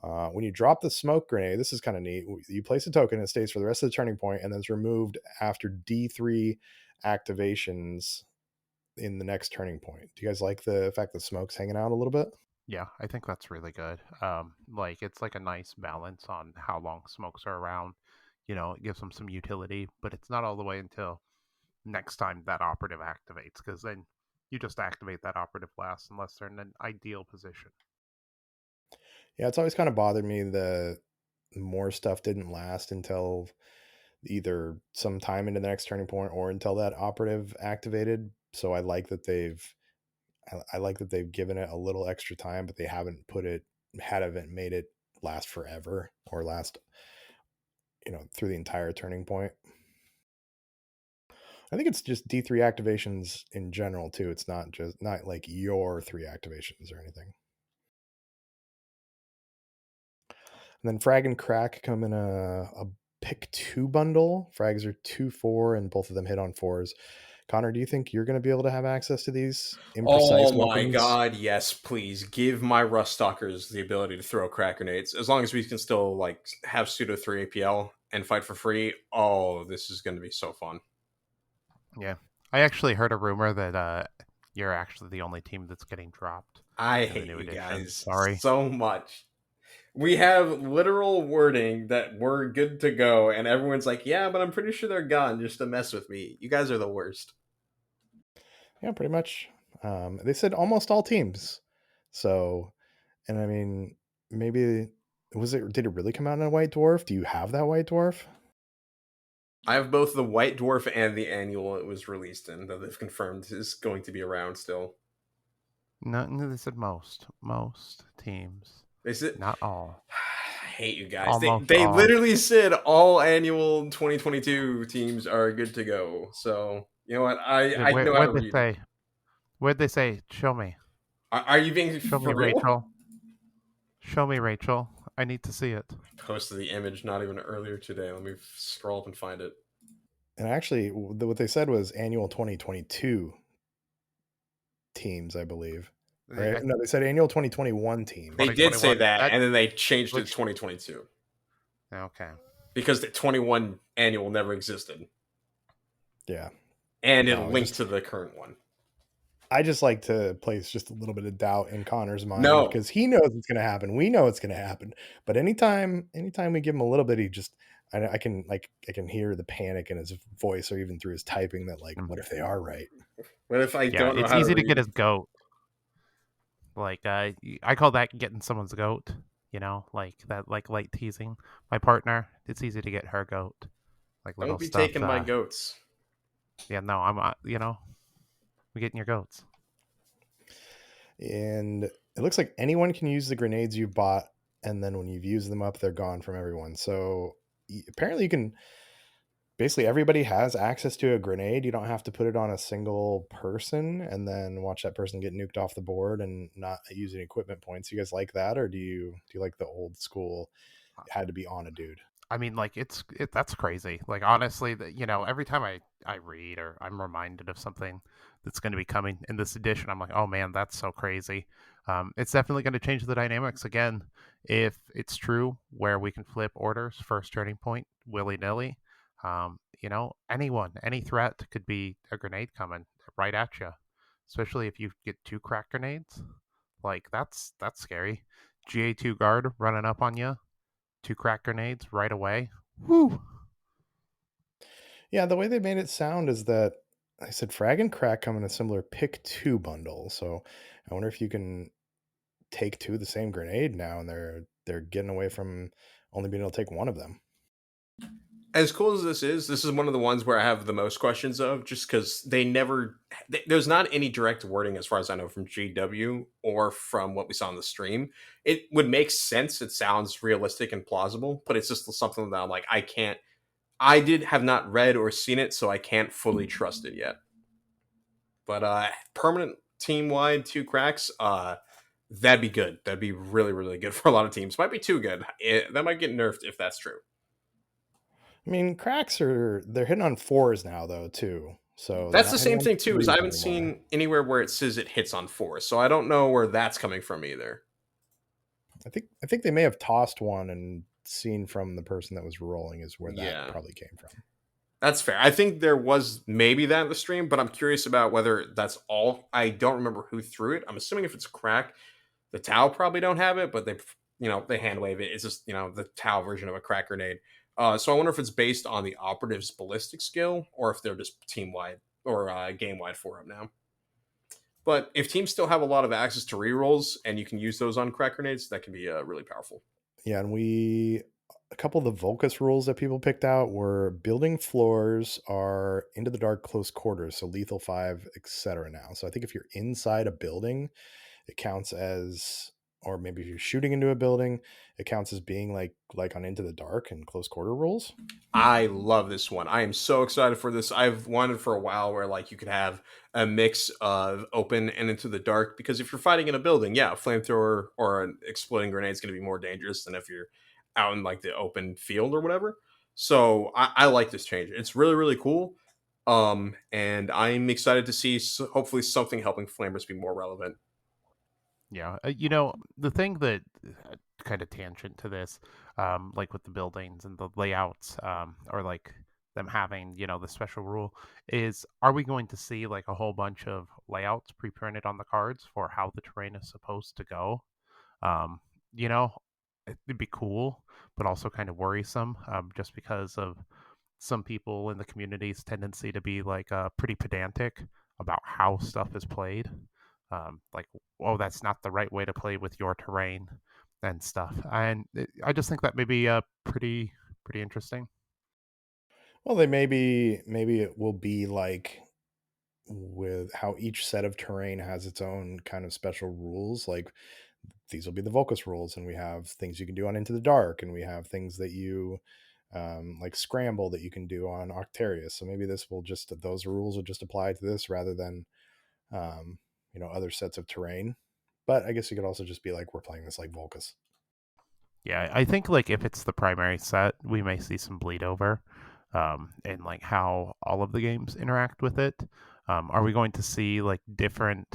When you drop the smoke grenade, this is kind of neat. You place a token, it stays for the rest of the turning point, and then it's removed after D3 activations in the next turning point. Do you guys like the fact that smoke's hanging out a little bit? Yeah, I think that's really good. Like it's like a nice balance on how long smokes are around. You know, it gives them some utility, but it's not all the way until next time that operative activates, because then you just activate that operative last unless they're in an ideal position. Yeah, it's always kind of bothered me the more stuff didn't last until either some time into the next turning point or until that operative activated. So I like that I like that they've given it a little extra time, but they haven't made it last forever or last, through the entire turning point. I think it's just D3 activations in general too. It's not like your 3 activations or anything. And then Frag and Crack come in a pick 2 bundle. Frags are 2/4, and both of them hit on 4s. Connor, do you think you're going to be able to have access to these imprecise Oh my weapons? god, yes, please. Give my Rust Stalkers the ability to throw crack grenades. As long as we can still like have pseudo 3 APL and fight for free. Oh, this is gonna be so fun. Yeah. I actually heard a rumor that you're actually the only team that's getting dropped I in the hate new you edition. guys Sorry. so much. We have literal wording that we're good to go, and everyone's like, yeah, but I'm pretty sure they're gone just to mess with me. You guys are the worst. Yeah, pretty much. They said almost all teams. So, and I mean, maybe did it really come out in a white dwarf? Do you have that white dwarf? I have both the White Dwarf and the annual it was released in that they've confirmed is going to be around still. No, they said most teams, They said, not all. I hate you guys. They Almost they all. literally said all annual 2022 teams are good to go. So you know what? I know how to Where'd they read. say? Where'd they say? Show me. Are you being Show me, for real? Rachel. Show me, Rachel. I need to see it. Posted the image not even earlier today. Let me scroll up and find it. And actually, what they said was annual 2022 teams, I believe. Right? No, they said annual 2021 teams. They did say 2021. that, and then they changed it to Which 2022 okay. because the 21 annual never existed, Yeah. and it No, linked to the current one. I just like to place just a little bit of doubt in Connor's mind No, because he knows it's going to happen. We know it's going to happen. But anytime we give him a little bit, I can hear the panic in his voice or even through his typing that like, what if they are right? what if I Yeah, don't know it's how to easy to read? get his goat. Like I call that getting someone's goat. You know, like that, like light teasing. My partner, it's easy to get her goat. Like little Don't be stuff. taking my goats. Yeah, no, I'm. We're getting your goats. And it looks like anyone can use the grenades you bought, and then when you've used them up, they're gone from everyone. So apparently, you can. Basically, everybody has access to a grenade. You don't have to put it on a single person and then watch that person get nuked off the board and not use any equipment points. You guys like that, or do you like the old school? It had to be on a dude. I mean, like that's crazy. Like honestly, every time I read or I'm reminded of something that's going to be coming in this edition, I'm like, oh man, that's so crazy. It's definitely going to change the dynamics again if it's true where we can flip orders first turning point willy nilly. Any threat could be a grenade coming right at you, especially if you get 2 crack grenades. Like that's scary. GA2 guard running up on you, 2 crack grenades right away. Whew. Yeah, the way they made it sound is that I said Frag and Crack come in a similar pick 2 bundle. So I wonder if you can take 2 of the same grenade now, and they're getting away from only being able to take one of them. As cool as this is one of the ones where I have the most questions of, just because there's not any direct wording as far as I know from GW or from what we saw on the stream. It would make sense. It sounds realistic and plausible, but it's just something that I'm like, I have not read or seen it, so I can't fully trust it yet. But permanent team wide 2 cracks, that'd be good. That'd be really, really good for a lot of teams. Might be too good. That might get nerfed if that's true. I mean, cracks they're hitting on 4s now though too. So they're That's the not hitting same on thing too, is 3s I haven't anymore. seen anywhere where it says it hits on 4, so I don't know where that's coming from either. I think they may have tossed one and seen from the person that was rolling is where that Yeah, probably came from. that's fair. I think there was maybe that in the stream, but I'm curious about whether that's all. I don't remember who threw it. I'm assuming if it's a crack, the Tau probably don't have it, but they hand wave it. It's just the Tau version of a crack grenade. So I wonder if it's based on the operative's ballistic skill, or if they're just team wide or game wide for him now. But if teams still have a lot of access to rerolls and you can use those on crack grenades, that can be really powerful. Yeah, and a couple of the Volcus rules that people picked out were building floors are into the dark close quarters, so lethal 5, etc. now. So I think if you're inside a building, it counts as, or maybe if you're shooting into a building, it counts as being like on into the dark and close quarter rules. I love this one. I am so excited for this. I've wanted for a while where like you could have a mix of open and into the dark, because if you're fighting in a building, yeah, a flamethrower or an exploding grenade is going to be more dangerous than if you're out in like the open field or whatever. So I like this change. It's really really cool. And I'm excited to see hopefully something helping flamers be more relevant. Yeah, the thing that kind of tangent to this, like with the buildings and the layouts, or like them having, the special rule is, are we going to see like a whole bunch of layouts pre-printed on the cards for how the terrain is supposed to go? Um, you know, it'd be cool, but also kind of worrisome, just because of some people in the community's tendency to be like pretty pedantic about how stuff is played. Like, oh, that's not the right way to play with your terrain and stuff. And I just think that may be pretty interesting. Well, maybe it will be like with how each set of terrain has its own kind of special rules. Like these will be the Volcus rules, and we have things you can do on Into the Dark, and we have things that you like Scramble that you can do on Octarius. So maybe this will just those rules will just apply to this rather than um, other sets of terrain. But I guess you could also just be like, we're playing this like Volcus. Yeah, I think like if it's the primary set, we may see some bleed over, and like how all of the games interact with it. Are we going to see like different,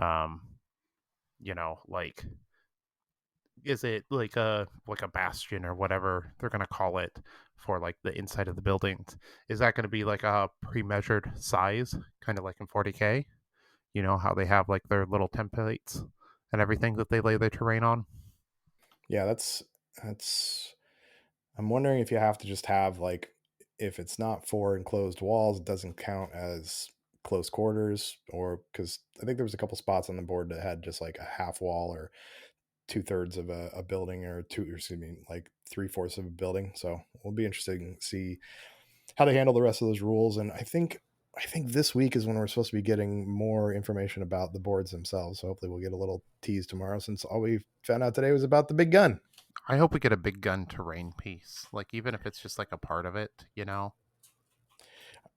um, like, is it like a bastion or whatever they're gonna call it for like the inside of the buildings? Is that going to be like a pre-measured size, kind of like in 40K? You know how they have like their little templates and everything that they lay their terrain on. Yeah, that's. I'm wondering if you have to just have like, if it's not for enclosed walls, it doesn't count as close quarters, or because I think there was a couple spots on the board that had just like a half wall or 2/3 of a building, or excuse me, like 3/4 of a building. So it'll be interesting to see how they handle the rest of those rules. And I think this week is when we're supposed to be getting more information about the boards themselves. So hopefully we'll get a little tease tomorrow, since all we found out today was about the big gun. I hope we get a big gun terrain piece, like even if it's just like a part of it.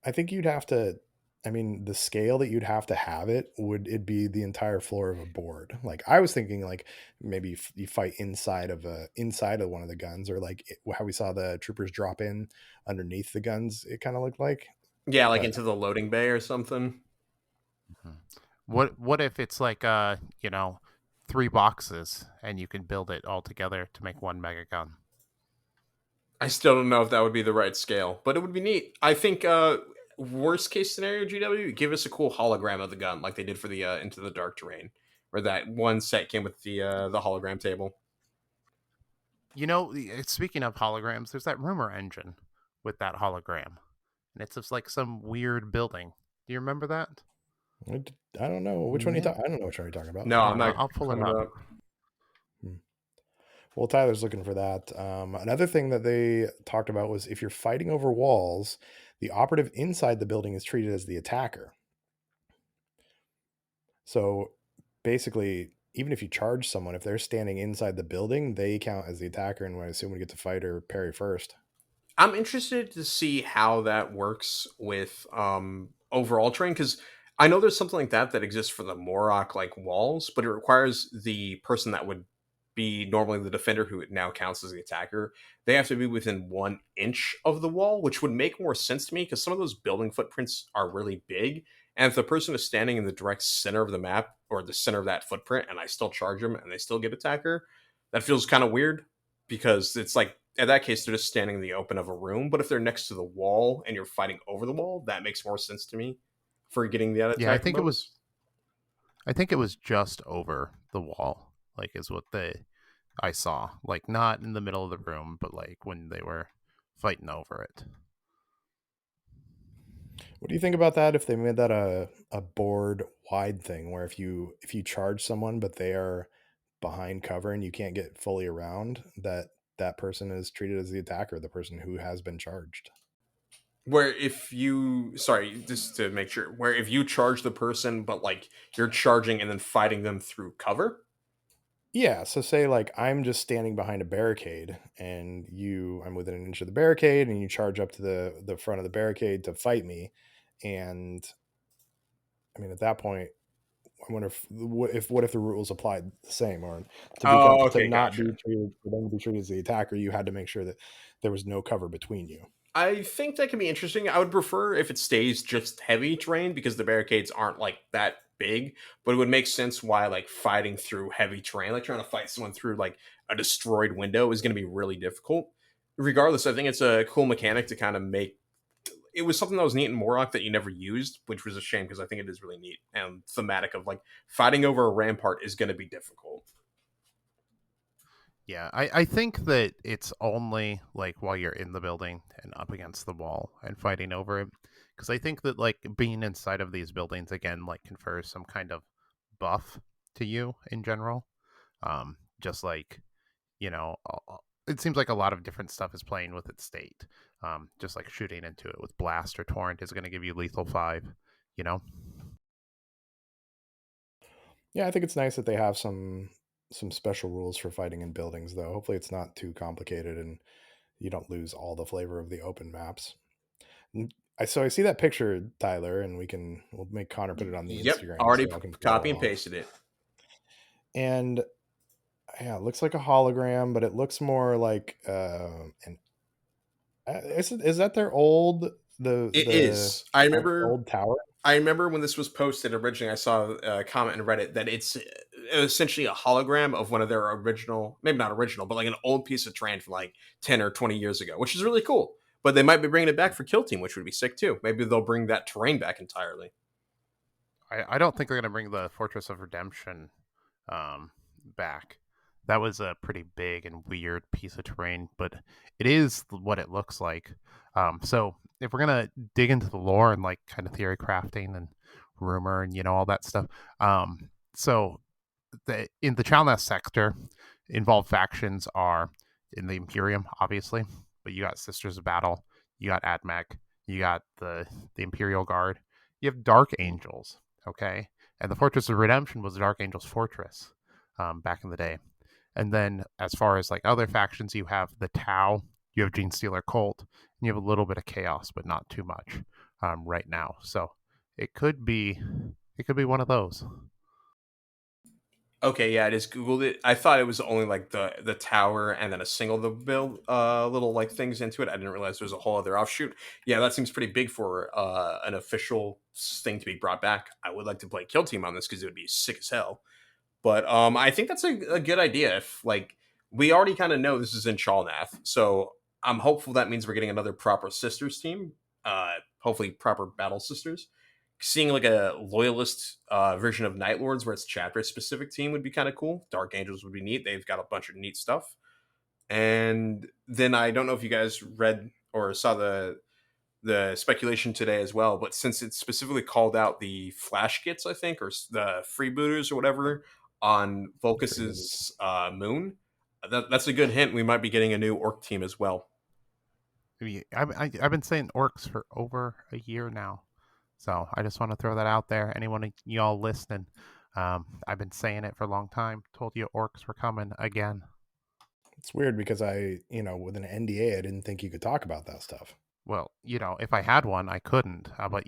I think you'd have to. I mean, the scale that you'd have to have it, would it be the entire floor of a board? Like I was thinking, like maybe you fight inside of one of the guns, or like how we saw the troopers drop in underneath the guns. It kind of looked like, Yeah, like but into the loading bay or something. Mhm. What if it's like 3 boxes and you can build it all together to make one mega gun? I still don't know if that would be the right scale, but it would be neat. I think worst case scenario, GW, give us a cool hologram of the gun, like they did for the Into the Dark terrain, where that one set came with the hologram table. Speaking of holograms, there's that rumor engine with that hologram, and it's just like some weird building. Do you remember that? I don't know which one you talk. I don't know which one you're talking about. No, I'm not I'll pull it coming up. up. Hmm. Well, Tyler's looking for that. Another thing that they talked about was if you're fighting over walls, the operative inside the building is treated as the attacker. So basically, even if you charge someone, if they're standing inside the building, they count as the attacker, and I assume we get to fight or parry first. I'm interested to see how that works with overall terrain, because I know there's something like that exists for the Morok like walls, but it requires the person that would be normally the defender who now counts as the attacker. They have to be within 1 inch of the wall, which would make more sense to me because some of those building footprints are really big. And if the person is standing in the direct center of the map or the center of that footprint and I still charge them and they still get attacker, that feels kind of weird, because it's like in that case they're just standing in the open of a room. But if they're next to the wall and you're fighting over the wall, that makes more sense to me for getting the Yeah, I attacking think it bonus. was. I think it was just over the wall. Like is what I saw. Like not in the middle of the room, but like when they were fighting over it. What do you think about that if they made that a board wide thing where if you charge someone but they are behind cover and you can't get fully around, that person is treated as the attacker, the person who has been charged? Where if you, sorry, just to make sure, where if you charge the person, but like you're charging and then fighting them through cover. Yeah, so say like I'm just standing behind a barricade and I'm within an inch of the barricade and you charge up to the front of the barricade to fight me, and I mean at that point I wonder if the rules applied the same, or Oh, to okay, not gotcha. be treated for them to be treated as the attacker, you had to make sure that there was no cover between you. I think that can be interesting. I would prefer if it stays just heavy terrain because the barricades aren't like that big, but it would make sense why like fighting through heavy terrain, like trying to fight someone through like a destroyed window is going to be really difficult. Regardless, I think it's a cool mechanic to kind of make. It was something that was neat in Morlock that you never used, which was a shame because I think it is really neat and thematic of like fighting over a rampart is going to be difficult. Yeah, I think that it's only like while you're in the building and up against the wall and fighting over it. Because I think that like being inside of these buildings again like confers some kind of buff to you in general. Just like, it seems like a lot of different stuff is playing with its state. Just like shooting into it with blast or torrent is going to give you lethal 5, you know? Yeah, I think it's nice that they have some special rules for fighting in buildings, though. Hopefully, it's not too complicated and you don't lose all the flavor of the open maps. So I see that picture, Tyler, and we'll make Connor put it on the Yep, Instagram so already y'all can follow copy and along. pasted it. And yeah, it looks like a hologram, but it looks more like an is that their old It the is. I kind of remember old tower? I remember when this was posted originally, I saw a comment in Reddit that it's essentially a hologram of one of their original, maybe not original, but like an old piece of terrain from like 10 or 20 years ago, which is really cool. But they might be bringing it back for Kill Team, which would be sick too. Maybe they'll bring that terrain back entirely. I don't think they're going to bring the Fortress of Redemption um, back. That was a pretty big and weird piece of terrain, but it is what it looks like. So if we're gonna dig into the lore and like kind of theory crafting and rumor and all that stuff, so in the Chalness sector, involved factions are in the Imperium, obviously, but you got Sisters of Battle, you got AdMech, you got the Imperial Guard, you have Dark Angels, okay, and the Fortress of Redemption was the Dark Angels fortress back in the day. And then as far as like other factions, you have the Tau, you have Gene Stealer Cult, and you have a little bit of Chaos, but not too much right now. So it could be one of those. Okay, yeah, I just googled it. I thought it was only like the tower and then a single the build little like things into it. I didn't realize there was a whole other offshoot. Yeah, that seems pretty big for an official thing to be brought back. I would like to play Kill Team on this because it would be sick as hell. But I think that's a good idea. If like we already kind of know this is in Chalnath, so I'm hopeful that means we're getting another proper sisters team. Hopefully proper battle sisters. Seeing like a loyalist version of Night Lords where it's chapter specific team would be kind of cool. Dark Angels would be neat. They've got a bunch of neat stuff. And then I don't know if you guys read or saw the speculation today as well. But since it specifically called out the flash kits, I think, or the freebooters or whatever on Volcus's moon, that's a good hint. We might be getting a new orc team as well. I've been saying orcs for over a year now, so I just want to throw that out there. Anyone y'all listening, I've been saying it for a long time. Told you orcs were coming again. It's weird because with an NDA, I didn't think you could talk about that stuff. Well, if I had one, I couldn't. But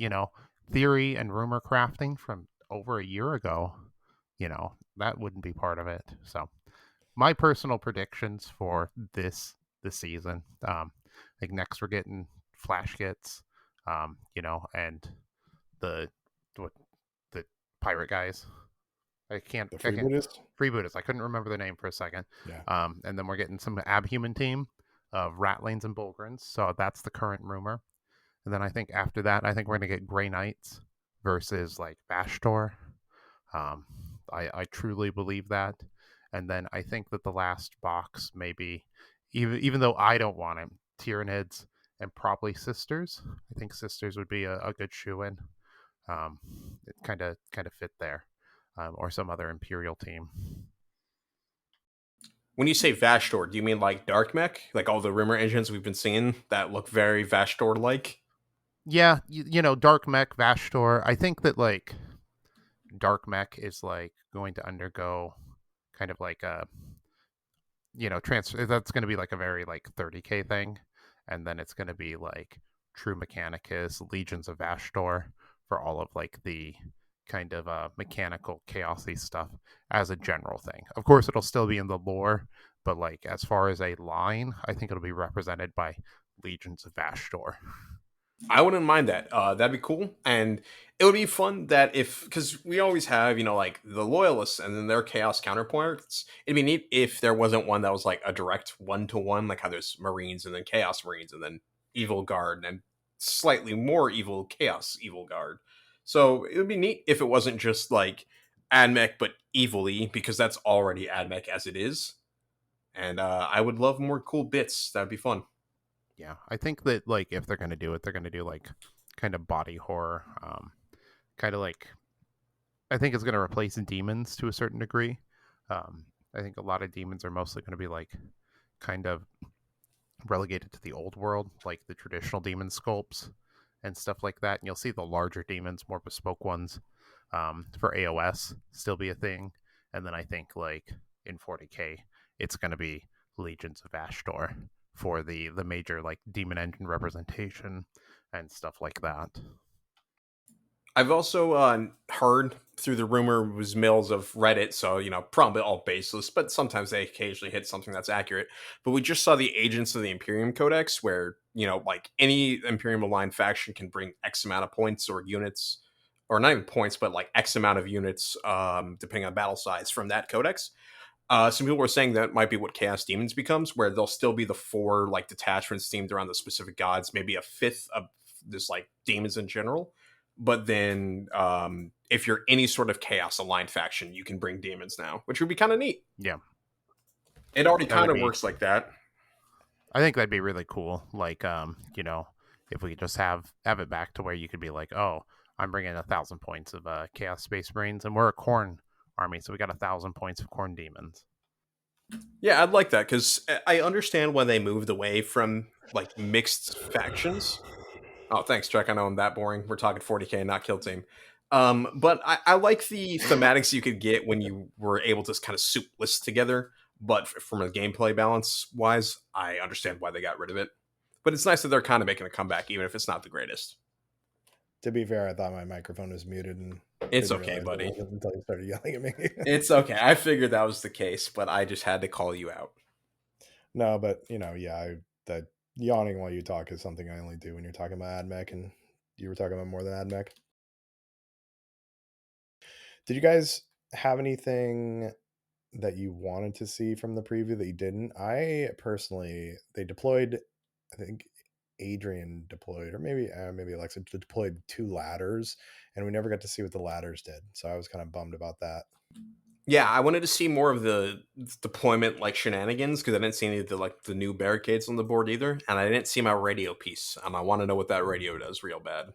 theory and rumor crafting from over a year ago, that wouldn't be part of it. So, my personal predictions for this season, I think next we're getting flash kits, and the what the pirate guys. The I can't freebooters? freebooters. I couldn't remember the name for a second. Yeah. And then we're getting some abhuman team of Ratlings and Bulgrins. So that's the current rumor. And then I think after that, I think we're gonna get Grey Knights versus like Vashtor. Um, I truly believe that. And then I think that the last box maybe, even though I don't want it, Tyranids, and probably Sisters. I think Sisters would be a good shoe-in. It kind of fit there, or some other Imperial team. When you say Vashtor, do you mean like Dark Mech? Like all the rumor engines we've been seeing that look very Vashtor like? Yeah, Dark Mech, Vashtor. I think that like Dark Mech is like going to undergo kind of like a transfer. That's going to be like a very like 30k thing, and then it's going to be like True Mechanicus, Legions of Vashtor for all of like the kind of mechanical chaosy stuff as a general thing. Of course, it'll still be in the lore, but like as far as a line, I think it'll be represented by Legions of Vashtor. I wouldn't mind that. That'd be cool, and it would be fun that if because we always have like the loyalists and then their chaos counterparts. It'd be neat if there wasn't one that was like a direct 1-to-1, like how there's Marines and then Chaos Marines and then Evil Guard and slightly more evil Chaos Evil Guard. So it would be neat if it wasn't just like AdMech but evilly, because that's already AdMech as it is. And I would love more cool bits. That'd be fun. Yeah, I think that like if they're gonna do it, they're gonna do like kind of body horror, kind of like I think it's gonna replace demons to a certain degree. I think a lot of demons are mostly gonna be like kind of relegated to the old world, like the traditional demon sculpts and stuff like that. And you'll see the larger demons, more bespoke ones, for AOS still be a thing. And then I think like in 40k, it's gonna be Legions of Ashtor for the major like demon engine representation and stuff like that. I've also heard through the rumor was mills of Reddit, so probably all baseless, but sometimes they occasionally hit something that's accurate. But we just saw the Agents of the Imperium Codex, where like any Imperium aligned faction can bring X amount of points or units, or not even points, but like X amount of units, depending on battle size from that codex. Some people were saying that might be what Chaos Demons becomes, where there'll still be the 4 like detachments themed around the specific gods, maybe a fifth of this like demons in general. But then, if you're any sort of chaos aligned faction, you can bring demons now, which would be kind of neat. Yeah, It already that would kind of be. works like that. I think that'd be really cool. Like, if we could just have it back to where you could be like, oh, I'm bringing 1,000 points of Chaos Space Marines, and we're a Khorne army, so we got 1,000 points of Khorne demons. Yeah, I'd like that, because I understand when they moved away from like mixed factions. Oh, thanks, Chuck. I know I'm that boring. We're talking 40k, not Kill Team. But I like the thematics you could get when you were able to kind of soup lists together. But from a gameplay balance wise, I understand why they got rid of it. But it's nice that they're kind of making a comeback, even if it's not the greatest. To be fair, I thought my microphone was muted and It's didn't okay, realize buddy. it wasn't until you started yelling at me. It's okay. I figured that was the case, but I just had to call you out. No, but yeah, that yawning while you talk is something I only do when you're talking about AdMech, and you were talking about more than AdMech. Did you guys have anything that you wanted to see from the preview that you didn't? I personally, they deployed, I think Adrian deployed, or maybe Alexa deployed 2 ladders, and we never got to see what the ladders did. So I was kind of bummed about that. Yeah, I wanted to see more of the deployment like shenanigans, because I didn't see any of the new barricades on the board either, and I didn't see my radio piece, and I want to know what that radio does real bad.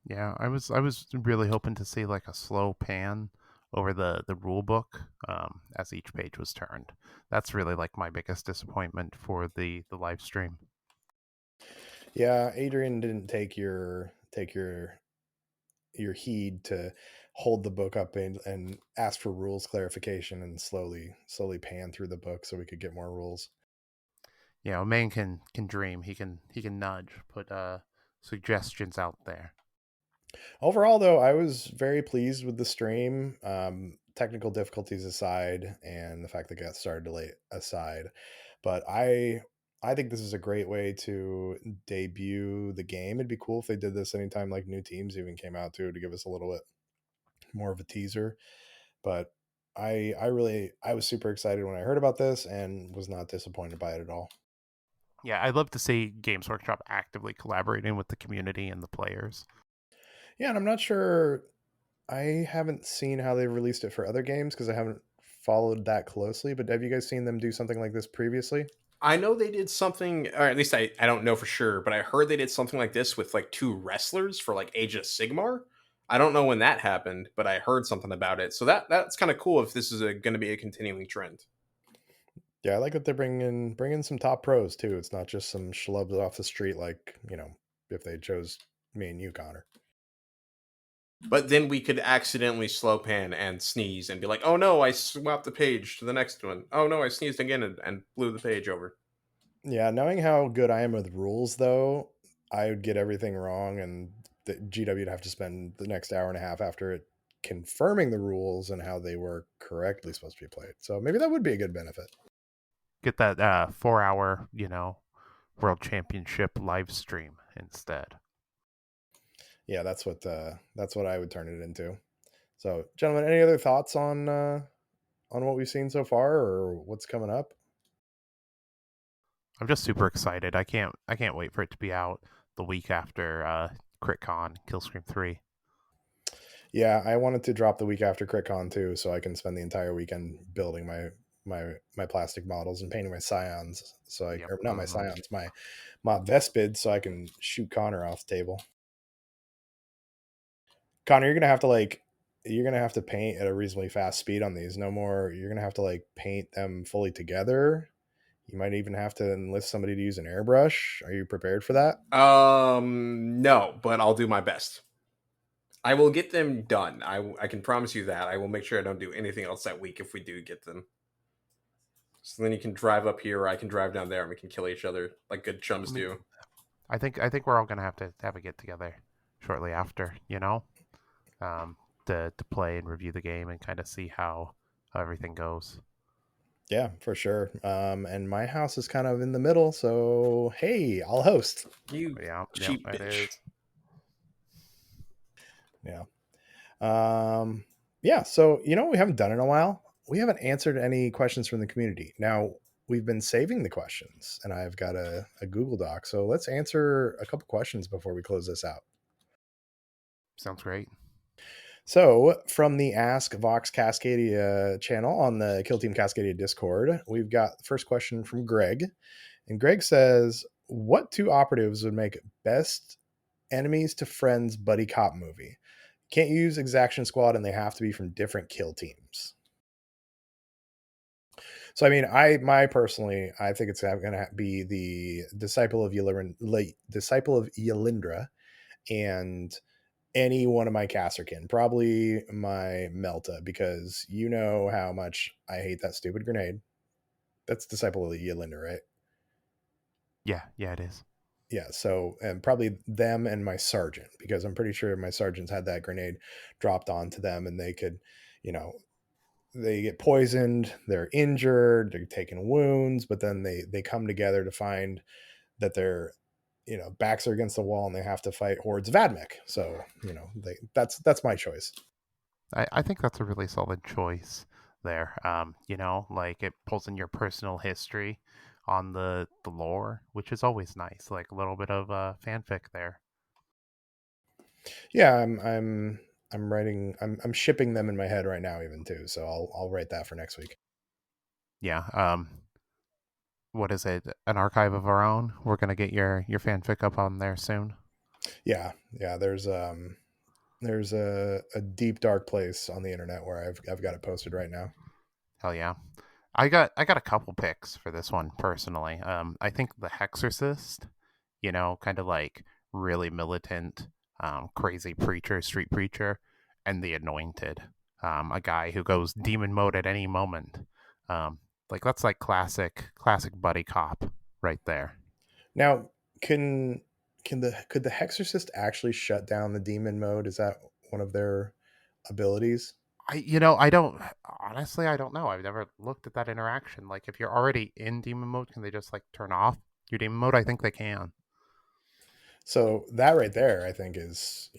Yeah, I was really hoping to see like a slow pan over the rule book as each page was turned. That's really like my biggest disappointment for the live stream. Yeah, Adrian didn't take your heed to hold the book up and ask for rules clarification and slowly pan through the book so we could get more rules. Yeah, a man can dream. He can nudge, put suggestions out there. Overall, though, I was very pleased with the stream. Technical difficulties aside, and the fact that it got started late aside, but I think this is a great way to debut the game. It'd be cool if they did this anytime like new teams even came out to give us a little bit more of a teaser. But I was super excited when I heard about this and was not disappointed by it at all. Yeah, I'd love to see Games Workshop actively collaborating with the community and the players. Yeah, and I'm not sure. I haven't seen how they've released it for other games because I haven't followed that closely. But have you guys seen them do something like this previously? I know they did something, or at least I don't know for sure, but I heard they did something like this with like two wrestlers for like Age of Sigmar. I don't know when that happened, but I heard something about it. So that's kind of cool if this is going to be a continuing trend. Yeah, I like that they're bringing some top pros too. It's not just some schlubs off the street like, if they chose me and you, Connor. But then we could accidentally slow pan and sneeze and be like, "Oh no, I swapped the page to the next one. Oh no, I sneezed again and blew the page over." Yeah, knowing how good I am with rules though, I would get everything wrong and the GW would have to spend the next hour and a half after it confirming the rules and how they were correctly supposed to be played. So maybe that would be a good benefit. Get that 4 hour, world championship live stream instead. Yeah, that's what I would turn it into. So, gentlemen, any other thoughts on what we've seen so far or what's coming up? I'm just super excited. I can't wait for it to be out the week after CritCon Killscream 3. Yeah, I wanted to drop the week after CritCon too, so I can spend the entire weekend building my plastic models and painting my scions. Yep. Or not my scions, my Vespids, so I can shoot Connor off the table. Connor, you're gonna have to paint at a reasonably fast speed on these. No more. You're gonna have to like paint them fully together. You might even have to enlist somebody to use an airbrush. Are you prepared for that? No, but I'll do my best. I will get them done. I can promise you that. I will make sure I don't do anything else that week if we do get them. So then you can drive up here, or I can drive down there, and we can kill each other like good chums I mean, do. I think we're all gonna have to have a get together shortly after, um, to play and review the game and kind of see how everything goes. Yeah, for sure. And my house is kind of in the middle, so hey, I'll host. You Yeah, yeah, cheap it bitch. is. Yeah. Um, yeah. So we haven't done in a while. We haven't answered any questions from the community. Now we've been saving the questions, and I've got a Google Doc. So let's answer a couple questions before we close this out. Sounds great. So, from the Ask Vox Cascadia channel on the Kill Team Cascadia Discord, we've got the first question from Greg. And Greg says, what two operatives would make best enemies to friends buddy cop movie? Can't use Exaction Squad and they have to be from different kill teams. So, I mean, I personally, I think it's going to be the Disciple of Yelindra and any one of my Casterkin, probably my Melta, because you know how much I hate that stupid grenade. That's Disciple of the Yelinda, right? Yeah, yeah, it is. Yeah, so and probably them and my sergeant, because I'm pretty sure my sergeants had that grenade dropped onto them and they could, you know, they get poisoned, they're injured, they're taking wounds, but then they come together to find that they're backs are against the wall and they have to fight hordes of Admech. So that's my choice. I think that's a really solid choice there. Like it pulls in your personal history on the lore, which is always nice. Like a little bit of fanfic there. Yeah, I'm writing. I'm shipping them in my head right now, even too. So I'll write that for next week. Yeah. What is it? An archive of our own. We're gonna get your fanfic up on there soon. Yeah. There's a deep dark place on the internet where I've got it posted right now. Hell yeah. I got a couple picks for this one personally. I think the Hexorcist, kind of like really militant, crazy preacher, street preacher, and the Anointed, a guy who goes demon mode at any moment. Like that's like classic buddy cop right there. Now, can could the Hexorcist actually shut down the demon mode? Is that one of their abilities? I don't honestly, I don't know. I've never looked at that interaction. Like if you're already in demon mode, can they just like turn off your demon mode? I think they can. So that right there, I think is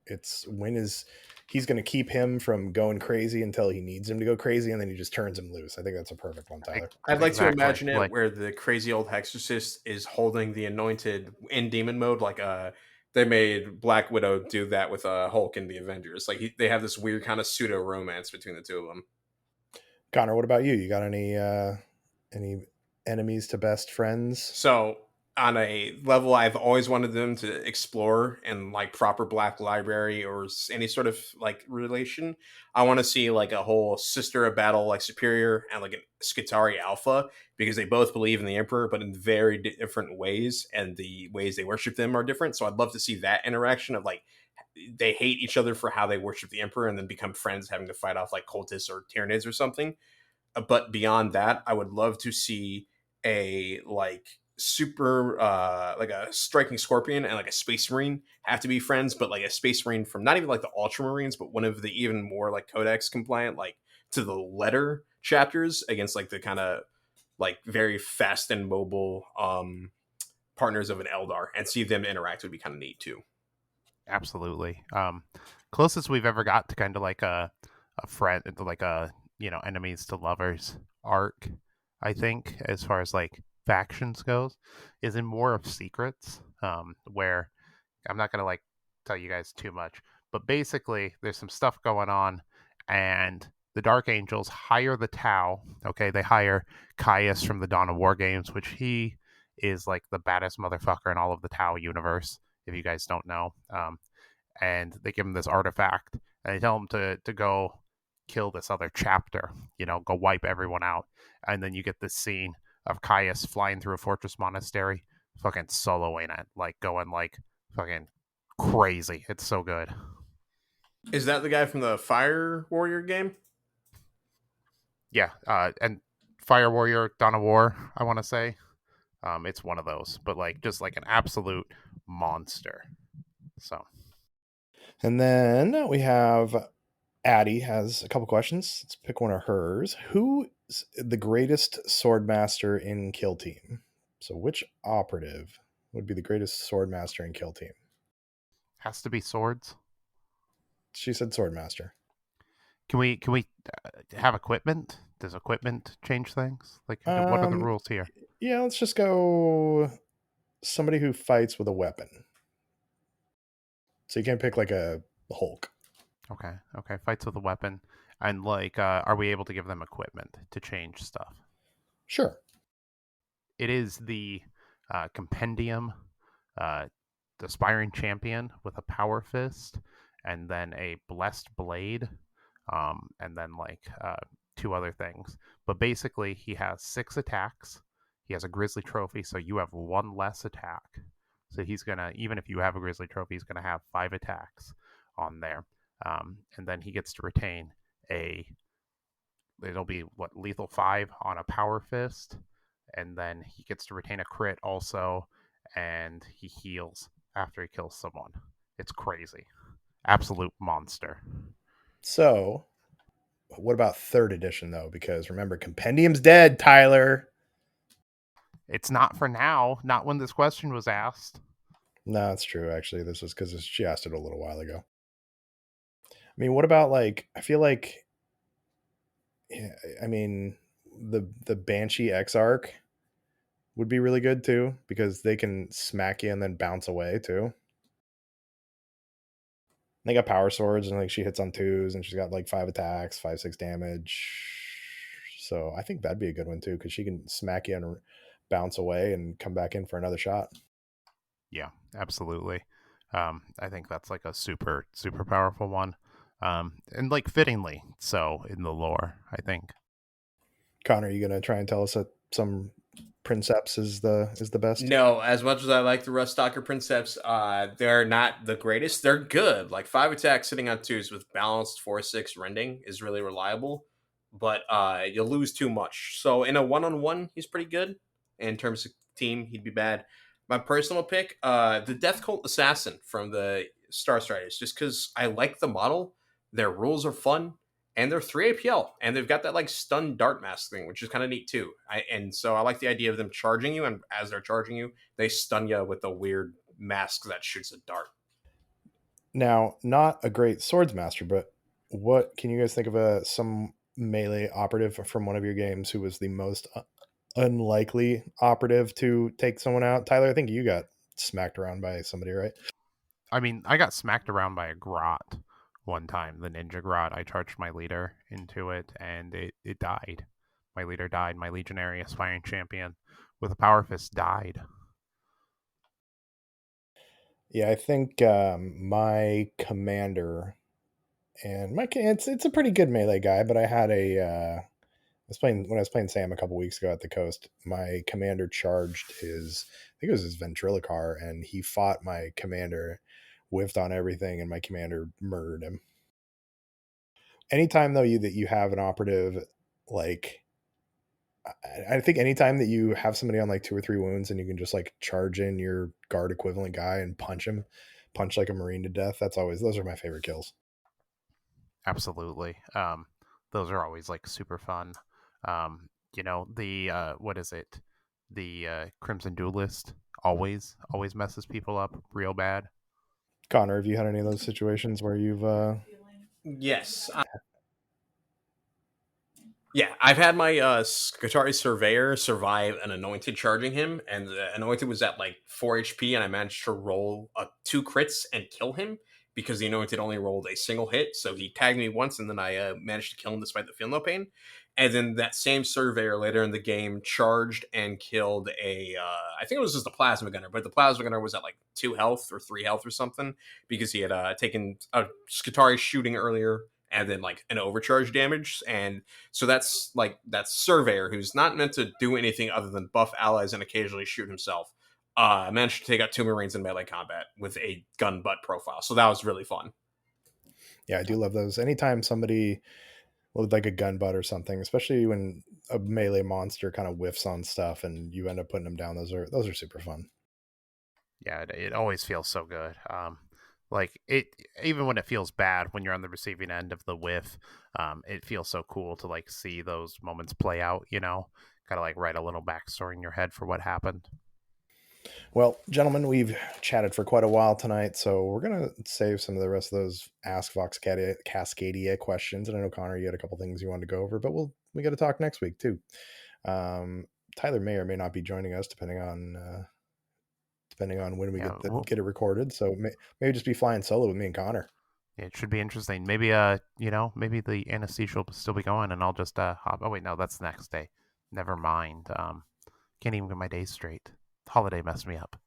it's when is he's going to keep him from going crazy until he needs him to go crazy, and then he just turns him loose. I think that's a perfect one, Tyler. I'd like to Exactly. imagine it Like where the crazy old hexorcist is holding the anointed in demon mode, like they made Black Widow do that with Hulk in the Avengers. Like they have this weird kind of pseudo romance between the two of them. Connor, what about you? You got any enemies to best friends. So on a level I've always wanted them to explore in like proper Black Library or any sort of like relation, I want to see like a whole sister of battle like Superior and like a Skitarii Alpha, because they both believe in the Emperor but in very different ways, and the ways they worship them are different. So I'd love to see that interaction of like they hate each other for how they worship the Emperor and then become friends having to fight off like cultists or Tyranids or something. But beyond that, I would love to see a like super like a striking scorpion and like a space marine have to be friends, but like a space marine from not even like the ultramarines, but one of the even more like codex compliant, like to the letter chapters against like the kind of like very fast and mobile partners of an Eldar, and see them interact would be kind of neat too. Absolutely. Closest we've ever got to kind of like a friend, like a enemies to lovers arc, I think, as far as like factions goes, is in War of Secrets, where I'm not gonna like tell you guys too much, but basically there's some stuff going on, and the Dark Angels hire the Tau. Okay, they hire Caius from the Dawn of War games, which he is like the baddest motherfucker in all of the Tau universe. If you guys don't know, and they give him this artifact, and they tell him to go kill this other chapter. Go wipe everyone out, and then you get this scene of Caius flying through a fortress monastery, fucking soloing it, like going like fucking crazy. It's so good. Is that the guy from the Fire Warrior game? Yeah, and Fire Warrior, Dawn of War, I want to say. It's one of those, but like just like an absolute monster. So And then we have Addie has a couple questions. Let's pick one of hers. Who's the greatest swordmaster in Kill Team? So which operative would be the greatest swordmaster in Kill Team? has to be swords. She said swordmaster. Can we have equipment? Does equipment change things? Like, what are the rules here? Yeah, let's just go somebody who fights with a weapon. So you can't pick like a Hulk. Okay. Fights with a weapon, and like, are we able to give them equipment to change stuff? Sure. It is the compendium, the aspiring champion with a power fist, and then a blessed blade, and then like two other things. But basically, he has 6 attacks. He has a grizzly trophy, so you have 1 less attack. So he's gonna, even if you have a grizzly trophy, he's gonna have 5 attacks on there, and then he gets to retain a. It'll be what, lethal 5 on a power fist, and then he gets to retain a crit also, and he heals after he kills someone. It's crazy, absolute monster. So what about third edition though? Because remember, compendium's dead, Tyler. It's not for now. Not when this question was asked. No, it's true. Actually, this was because she asked it a little while ago. I mean, what about like? I feel like, yeah, I mean, the Banshee Exarch would be really good too because they can smack you and then bounce away too. They got power swords and like she hits on 2s and she's got like 5 attacks, 5-6 damage. So I think that'd be a good one too because she can smack you and bounce away and come back in for another shot. Yeah, absolutely. I think that's like a super super powerful one, and like fittingly so in the lore. I think. Connor, are you gonna try and tell us that some Princeps is the best? No, as much as I like the Rustocker Princeps, they're not the greatest. They're good. Like 5 attacks sitting on 2s with balanced 4-6 rending is really reliable, but you'll lose too much. So in a 1-on-1, he's pretty good. In terms of team, he'd be bad. My personal pick, the Death Cult Assassin from the Star Striders, just because I like the model. Their rules are fun, and they're 3 APL, and they've got that like stun dart mask thing, which is kind of neat too. And so I like the idea of them charging you, and as they're charging you, they stun you with a weird mask that shoots a dart. Now, not a great swords master, but what can you guys think of some melee operative from one of your games who was the most unlikely operative to take someone out? Tyler, I think you got smacked around by somebody, right? I mean, I got smacked around by a grot one time. The ninja grot. I charged my leader into it, and it died. My leader died. My legionary aspiring champion with a power fist died. Yeah, I think my commander and it's a pretty good melee guy, but I had I was playing when I was playing Sam a couple weeks ago at the coast. My commander charged I think it was his ventriloquar, and he fought my commander, whiffed on everything, and my commander murdered him. Anytime though that you have an operative, like I think anytime that you have somebody on like 2 or 3 wounds and you can just like charge in your guard equivalent guy and punch like a marine to death, those are my favorite kills. Absolutely. Those are always like super fun. The what is it? The Crimson Duelist always messes people up real bad. Connor, have you had any of those situations where you've Yes. Yeah, I've had my Skitarii Surveyor survive an Anointed charging him, and the Anointed was at like 4 HP, and I managed to roll 2 crits and kill him because the Anointed only rolled a single hit. So he tagged me once, and then I managed to kill him despite the feel no pain. And then that same Surveyor later in the game charged and killed I think it was just a Plasma Gunner, but the Plasma Gunner was at like 2 health or 3 health or something because he had taken a Skitarii shooting earlier and then like an overcharge damage. And so that's like that Surveyor who's not meant to do anything other than buff allies and occasionally shoot himself. Managed to take out 2 Marines in melee combat with a gun butt profile. So that was really fun. Yeah, I do love those. Anytime somebody with like a gun butt or something, especially when a melee monster kind of whiffs on stuff and you end up putting them down, those are super fun. Yeah, it always feels so good. Like it, even when it feels bad when you're on the receiving end of the whiff, it feels so cool to like see those moments play out. Kind of like write a little backstory in your head for what happened. Well, gentlemen, we've chatted for quite a while tonight, so we're gonna save some of the rest of those Ask Vox Cascadia questions. And I know Connor, you had a couple things you wanted to go over, but we got to talk next week too. Tyler may or may not be joining us depending on when we Yeah, get it recorded. So maybe just be flying solo with me and Connor. it should be interesting. Maybe maybe the anesthesia will still be going, and I'll just hop. Oh wait, no, that's the next day. Never mind. Can't even get my days straight. The holiday messed me up.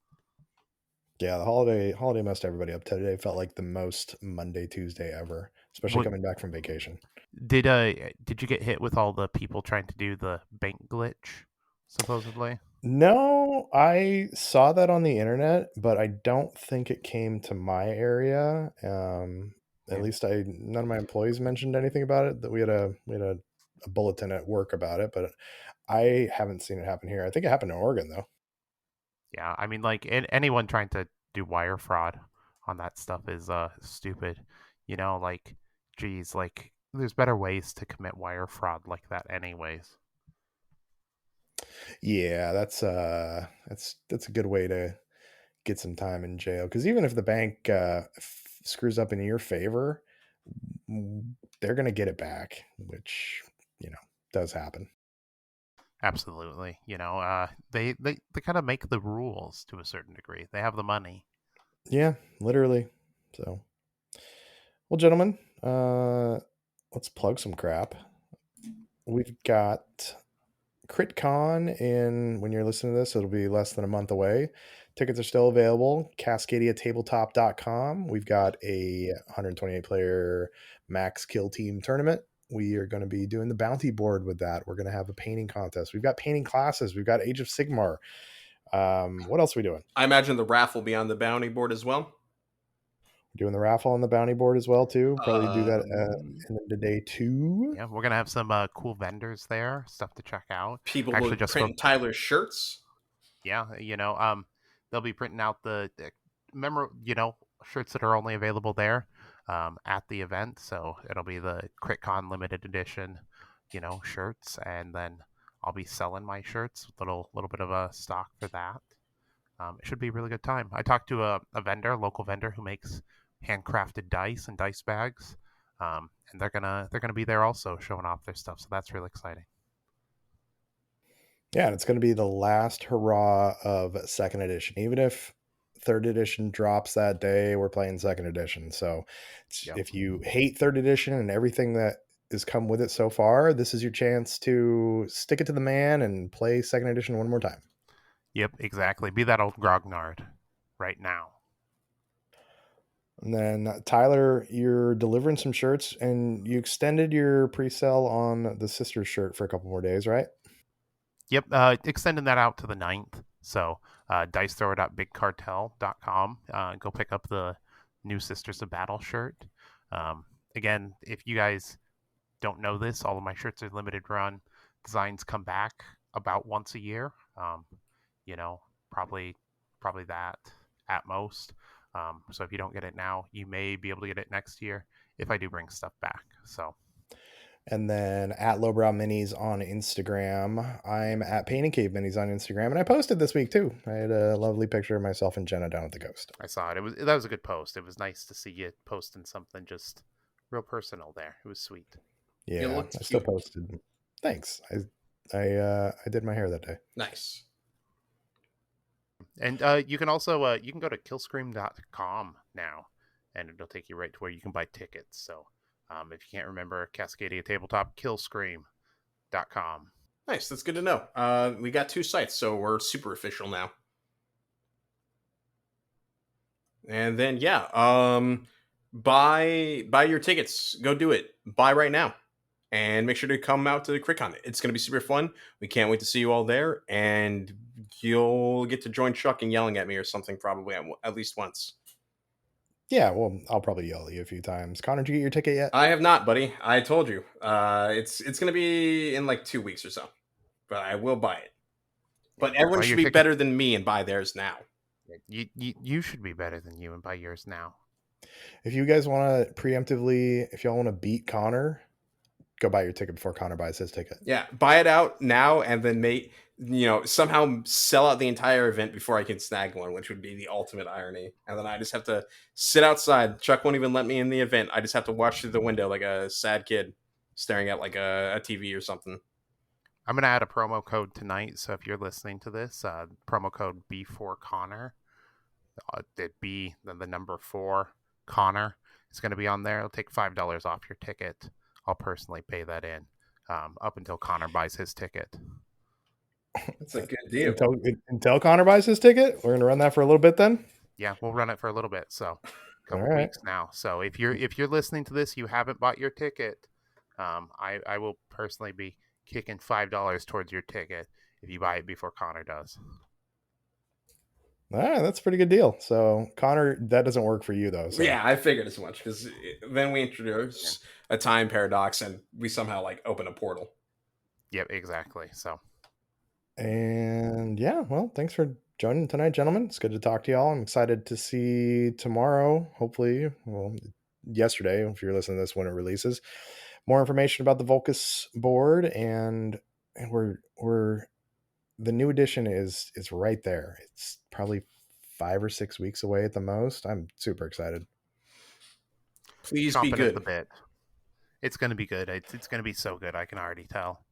Yeah, the holiday messed everybody up. Today felt like the most Monday Tuesday ever, especially What coming back from vacation. did you get hit with all the people trying to do the bank glitch? Supposedly. No, I saw that on the internet, but I don't think it came to my area. At Yeah. least none of my employees mentioned anything about it. That we had a bulletin at work about it, but I haven't seen it happen here. I think it happened in Oregon though. Yeah, I mean, like anyone trying to do wire fraud on that stuff is stupid. Like, geez, like there's better ways to commit wire fraud like that, anyways. Yeah, that's a good way to get some time in jail because even if the bank screws up in your favor, they're going to get it back, which does happen. Absolutely. They kind of make the rules to a certain degree. They have the money. Yeah, literally. So, well, gentlemen, let's plug some crap. We've got CritCon when you're listening to this, it'll be less than a month away. Tickets are still available. CascadiaTabletop.com. We've got a 128 player max kill team tournament. We are going to be doing the bounty board with that. We're going to have a painting contest. We've got painting classes. We've got Age of Sigmar. What else are we doing? I imagine the raffle will be on the bounty board as well. We're doing the raffle on the bounty board as well too. Probably do that in the day 2. Yeah, we're gonna have some cool vendors there, stuff to check out. People will Actually, just print spoke. Tyler's shirts. Yeah, they'll be printing out the shirts that are only available there at the event. So it'll be the CritCon limited edition, shirts, and then I'll be selling my shirts, little bit of a stock for that. It should be a really good time. I talked to a local vendor who makes handcrafted dice and dice bags, and they're gonna be there also showing off their stuff. So that's really exciting. Yeah, and it's going to be the last hurrah of second edition. Even if third edition drops that day, we're playing second edition. So Yep. if you hate third edition and everything that has come with it so far, this is your chance to stick it to the man and play second edition one more time. Yep, exactly. Be that old grognard right now. And then Tyler, you're delivering some shirts, and you extended your pre-sale on the sister's shirt for a couple more days, right? Yep, extending that out to the 9th. So dicethrower.bigcartel.com. Go pick up the new Sisters of Battle shirt. Again, if you guys don't know this, all of my shirts are limited run. Designs come back about once a year. Probably that at most. So if you don't get it now, you may be able to get it next year if I do bring stuff back. So. And then at Lowbrow Minis on Instagram. I'm at Painting Cave Minis on Instagram. And I posted this week too. I had a lovely picture of myself and Jenna down at the coast. I saw it. That was a good post. It was nice to see you posting something just real personal there. It was sweet. Yeah, I still posted. Thanks. I did my hair that day. Nice. And you can also you can go to killscream.com now, and it'll take you right to where you can buy tickets. So if you can't remember Cascadia Tabletop, killscream.com. Nice. That's good to know. We got 2 sites, so we're super official now. And then buy your tickets. Go do it. Buy right now. And make sure to come out to the CRITCon. It's going to be super fun. We can't wait to see you all there. And you'll get to join Chuck in yelling at me or something probably at least once. Yeah, well, I'll probably yell at you a few times. Connor, did you get your ticket yet? I have not, buddy. I told you. It's going to be in like 2 weeks or so. But I will buy it. But everyone should be better than me and buy theirs now. You should be better than you and buy yours now. If you guys want to preemptively, if y'all want to beat Connor, go buy your ticket before Connor buys his ticket. Yeah, buy it out now and then somehow sell out the entire event before I can snag one, which would be the ultimate irony. And then I just have to sit outside. Chuck won't even let me in the event. I just have to watch through the window like a sad kid staring at like a TV or something. I'm going to add a promo code tonight. So if you're listening to this, promo code B4Connor, it'd be the number 4 Connor. It's going to be on there. It'll take $5 off your ticket. I'll personally pay that in up until Connor buys his ticket. That's a good deal. Until Connor buys his ticket? We're going to run that for a little bit then? Yeah, we'll run it for a little bit. So a couple weeks now. So if you're listening to this, you haven't bought your ticket, I will personally be kicking $5 towards your ticket if you buy it before Connor does. All right, that's a pretty good deal. So, Connor, that doesn't work for you, though. So. Yeah, I figured as much, because then we introduce a time paradox, and we somehow, open a portal. Yep, exactly. So. And, well, thanks for joining tonight, gentlemen. It's good to talk to y'all. I'm excited to see tomorrow, hopefully, yesterday, if you're listening to this when it releases, more information about the Vulcus board, and we're the new edition is right there. It's probably 5 or 6 weeks away at the most. I'm super excited. Please be good. The bit. It's going to be good. It's going to be so good. I can already tell.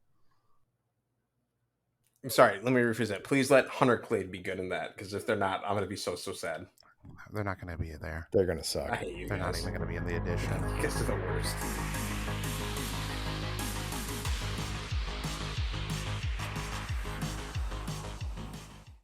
I'm sorry. Let me rephrase that. Please let Hunter Clade be good in that, because if they're not, I'm going to be so sad. They're not going to be there. They're going to suck. I hate you They're guys. not even going to be in the edition. I guess they're the worst.